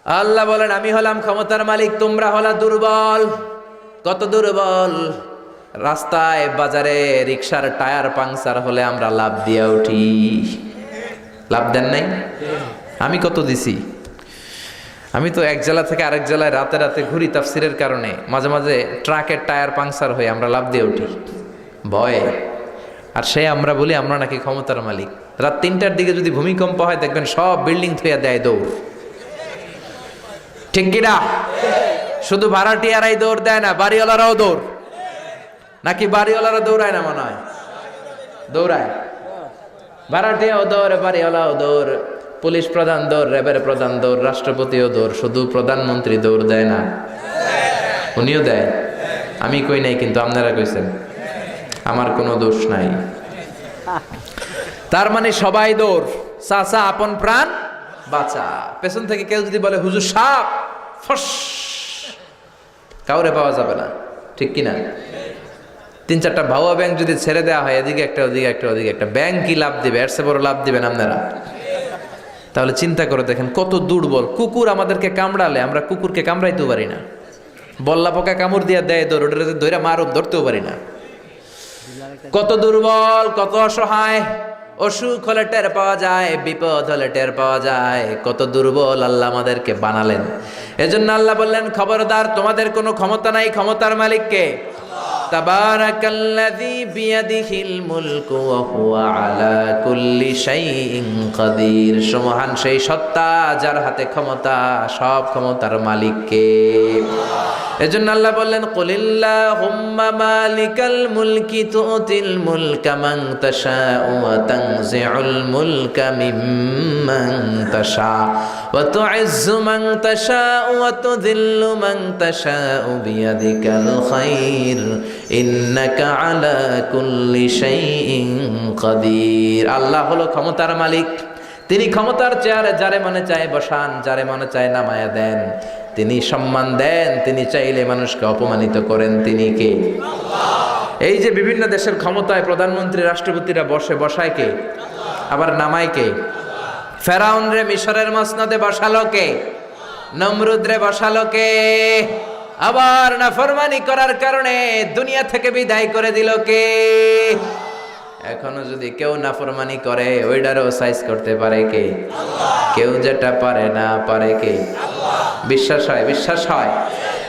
আল্লাহ বলেন আমি হলাম ক্ষমতার মালিক, তোমরা হলা দুর্বল। কত দুর্বল! রাস্তায় বাজারে রিকশার টায়ার পাংচার হলে আমরা লাভ দিয়ে উঠি। লাভ দেন নাই? আমি কত দিছি? আমি তো এক জেলা থেকে আরেক জেলায় রাতে রাতে ঘুরি তাফসিরের কারণে, মাঝে মাঝে ট্রাকের টায়ার পাংচার হয়ে আমরা লাভ দিয়ে উঠি ভয়ে। আর সে আমরা বলি আমরা নাকি ক্ষমতার মালিক। রাত 3টার দিকে যদি ভূমিকম্প হয় দেখবেন সব বিল্ডিং থুয়ে দেয় দৌড়, ঠিক কিনা? শুধু ভাড়াটিয়ারাই দৌড় দেয় না, বাড়িওয়ালারাও দৌড়। নাকি বাড়িওয়ালারা দৌড়ায় না? মনে হয় দৌড়ায়। ভাড়াটিয়াও দৌড়, বাড়িওয়ালাও দৌড়, পুলিশ প্রধান দৌড়, র্যাবের প্রধান দৌড়, রাষ্ট্রপতিও দৌড়, শুধু প্রধানমন্ত্রী দৌড় দেয় না? উনিও দেয়। আমি কই নাই, কিন্তু আপনারা কইছেন। আমার কোনো দোষ নাই। তার মানে সবাই দৌড়, চাচা আপন প্রাণ বাঁচা। পেছন থেকে কেউ যদি বলে হুজুর সাপ, ফস, কাউরে পাওয়া যাবে না, ঠিক কিনা? 3-4টা ভাওয়া ব্যাংক যদি ছেড়ে দেওয়া হয়, এদিকে একটা ওদিকে একটা ওদিকে একটা, ব্যাংক কি লাভ দিবে? এর চেয়ে বড় লাভ দিবেন আপনারা? তাহলে চিন্তা করে দেখেন কত দুর্বল। কুকুর আমাদেরকে কামড়ালে আমরা কুকুরকে কামড়াইতেও পারি না, বল্লা পোকা কামড় দিয়ে দেয় দৌড়, ওটা ধরে মারুপ ধরতেও পারি না। কত দুর্বল, কত অসহায়। অসুখ হলে টের পাওয়া যায়, বিপদ হলে টের পাওয়া যায় কত দুর্বল আল্লাহ আমাদেরকে বানালেন। এজন্য আল্লাহ বললেন খবরদার, তোমাদের কোনো ক্ষমতা নাই, ক্ষমতার মালিক কে? তাবারাকাল্লাযী বিয়াদিহিল মুলকু ওয়া হুয়া আলা কুল্লি শাইইন কাদির। সুবহান সেই সত্তা যার হাতে ক্ষমতা, সব ক্ষমতার মালিক কে? এজন্য আল্লাহ বললেন কুলিল্লাহুম্মা মালিকাল মুলকি তুতিল মুলকা মান তাশাউ ওয়া তানজিউল মুলকা মিম্মান তাশা ওয়া তুইজ্জু মান তাশাউ ওয়া তুযিল্লু মান তাশাউ বিয়াদিকাল খায়র ইন্নাকা আলা কুল্লি শাইইন কাদির। আল্লাহ হলো ক্ষমতার মালিক। তিনি ক্ষমতার চেয়ারে যারে মনে চায় বসান, যারে মনে চায় নামায়া দেন। তিনি সম্মান দেন, তিনি চাইলে মানুষকে অপমানিত করেন। তিনি কে? এই যে বিভিন্ন দেশের ক্ষমতায় প্রধানমন্ত্রী রাষ্ট্রপতিরা বসায় কে? আবার নামায় কে? ফেরাউন রে মিশরের মসনদে বসালো কে? নমরুদ রে বসালো কে? আবার নাফরমানি করার কারণে দুনিয়া থেকে বিদায় করে দিল কে? এখনো যদি কেউ নাফরমানি করে, ওইটারও সাইজ করতে পারে কে? কেউ যেটা পারে না, পারে কে? বিশ্বাস হয়? বিশ্বাস হয়?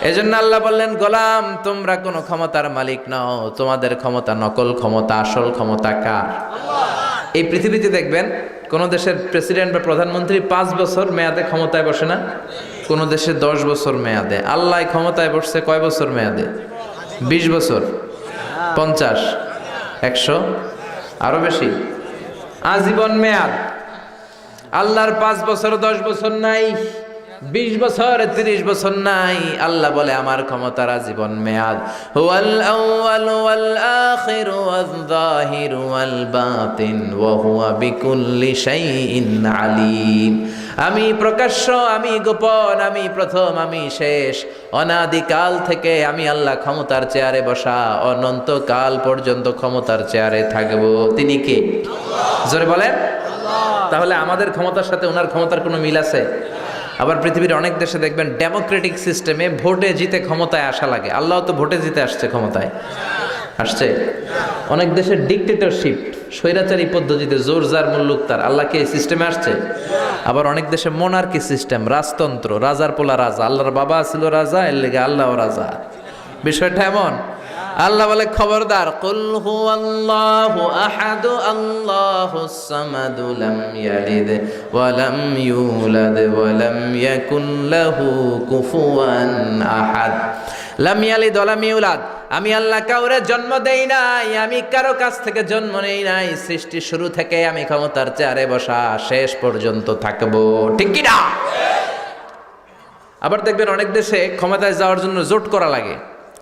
এজন্য আল্লাহ বললেন গোলাম, তোমরা কোনো ক্ষমতার মালিক নও, তোমাদের ক্ষমতা নকল ক্ষমতা, আসল ক্ষমতা কার? এই পৃথিবীতে দেখবেন কোন দেশের প্রেসিডেন্ট বা প্রধানমন্ত্রী 5 বছর মেয়াদে ক্ষমতায় বসে না, কোন দেশে 10 বছর মেয়াদে। আল্লাহ ক্ষমতায় বসছে কয় বছর মেয়াদে? 20 বছর, 50, 100, আরো বেশি, আজীবন মেয়াদ। আল্লাহর 5 বছর 10 বছর নাই, 20 বছর 30 বছর নাই। আল্লাহ বলে আমার ক্ষমতার আজীবন মেয়াদ। হুয়াল আউয়াল ওয়াল আখির ওয়াল যাহির ওয়াল বাতিন ওয়া হুয়া বিকুল্লি শাইইন আলিম। আমি প্রকাশ্য, আমি গোপন, আমি প্রথম, আমি শেষ। অনাদিকাল থেকে আমি আল্লাহ ক্ষমতার চেয়ারে বসা, অনন্তকাল পর্যন্ত ক্ষমতার চেয়ারে থাকবো। তিনি কে? জোরে বলেন। তাহলে আমাদের ক্ষমতার সাথে ওনার ক্ষমতার কোনো মিল আছে? আবার পৃথিবীর অনেক দেশে দেখবেন ডেমোক্রেটিক সিস্টেমে ভোটে জিতে ক্ষমতায় আসা লাগে। আল্লাহ তো ভোটে জিতে আসছে, ক্ষমতায় আসছে। অনেক দেশের ডিক্টেটরশিপ, স্বৈরাচারী পদ্ধতিতে জোর যার মুল্লুক তার, আল্লাহ কি এই সিস্টেমে আসছে? আবার অনেক দেশে মোনার্কি সিস্টেম, রাজতন্ত্র, রাজার পোলা রাজা। আল্লাহর বাবা ছিল রাজা, এর লেগে আল্লাহও রাজা। বিষয়টা এমন। আল্লাহ বলে খবরদার, কুল হুয়াল্লাহু আহাদ আল্লাহুস সামাদ লাম ইয়ালিদ ওয়া লাম ইউলাদ ওয়া লাম ইয়াকুল লাহু কুফুয়ান আহাদ। লাম ইয়ালিদ ওয়া লাম ইউলাদ, আমি আল্লাহ কাউরে জন্ম দেই নাই, আমি কারো কাছ থেকে জন্ম নেই নাই। সৃষ্টি শুরু থেকে আমি ক্ষমতার চেয়ারে বসা, শেষ পর্যন্ত থাকবো। ঠিক কি না? আবার দেখবেন অনেক দেশে ক্ষমতায় যাওয়ার জন্য জোট করা লাগে,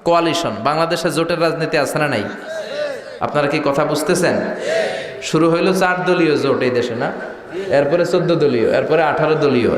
কোয়ালিশন। বাংলাদেশে জোটের রাজনীতি আছে না নাই? আপনারা কি কথা বুঝতেছেন? শুরু হইলো 4 দলীয় জোট এই দেশে, না? এরপরে 14 দলীয়, এরপরে 18 দলীয়,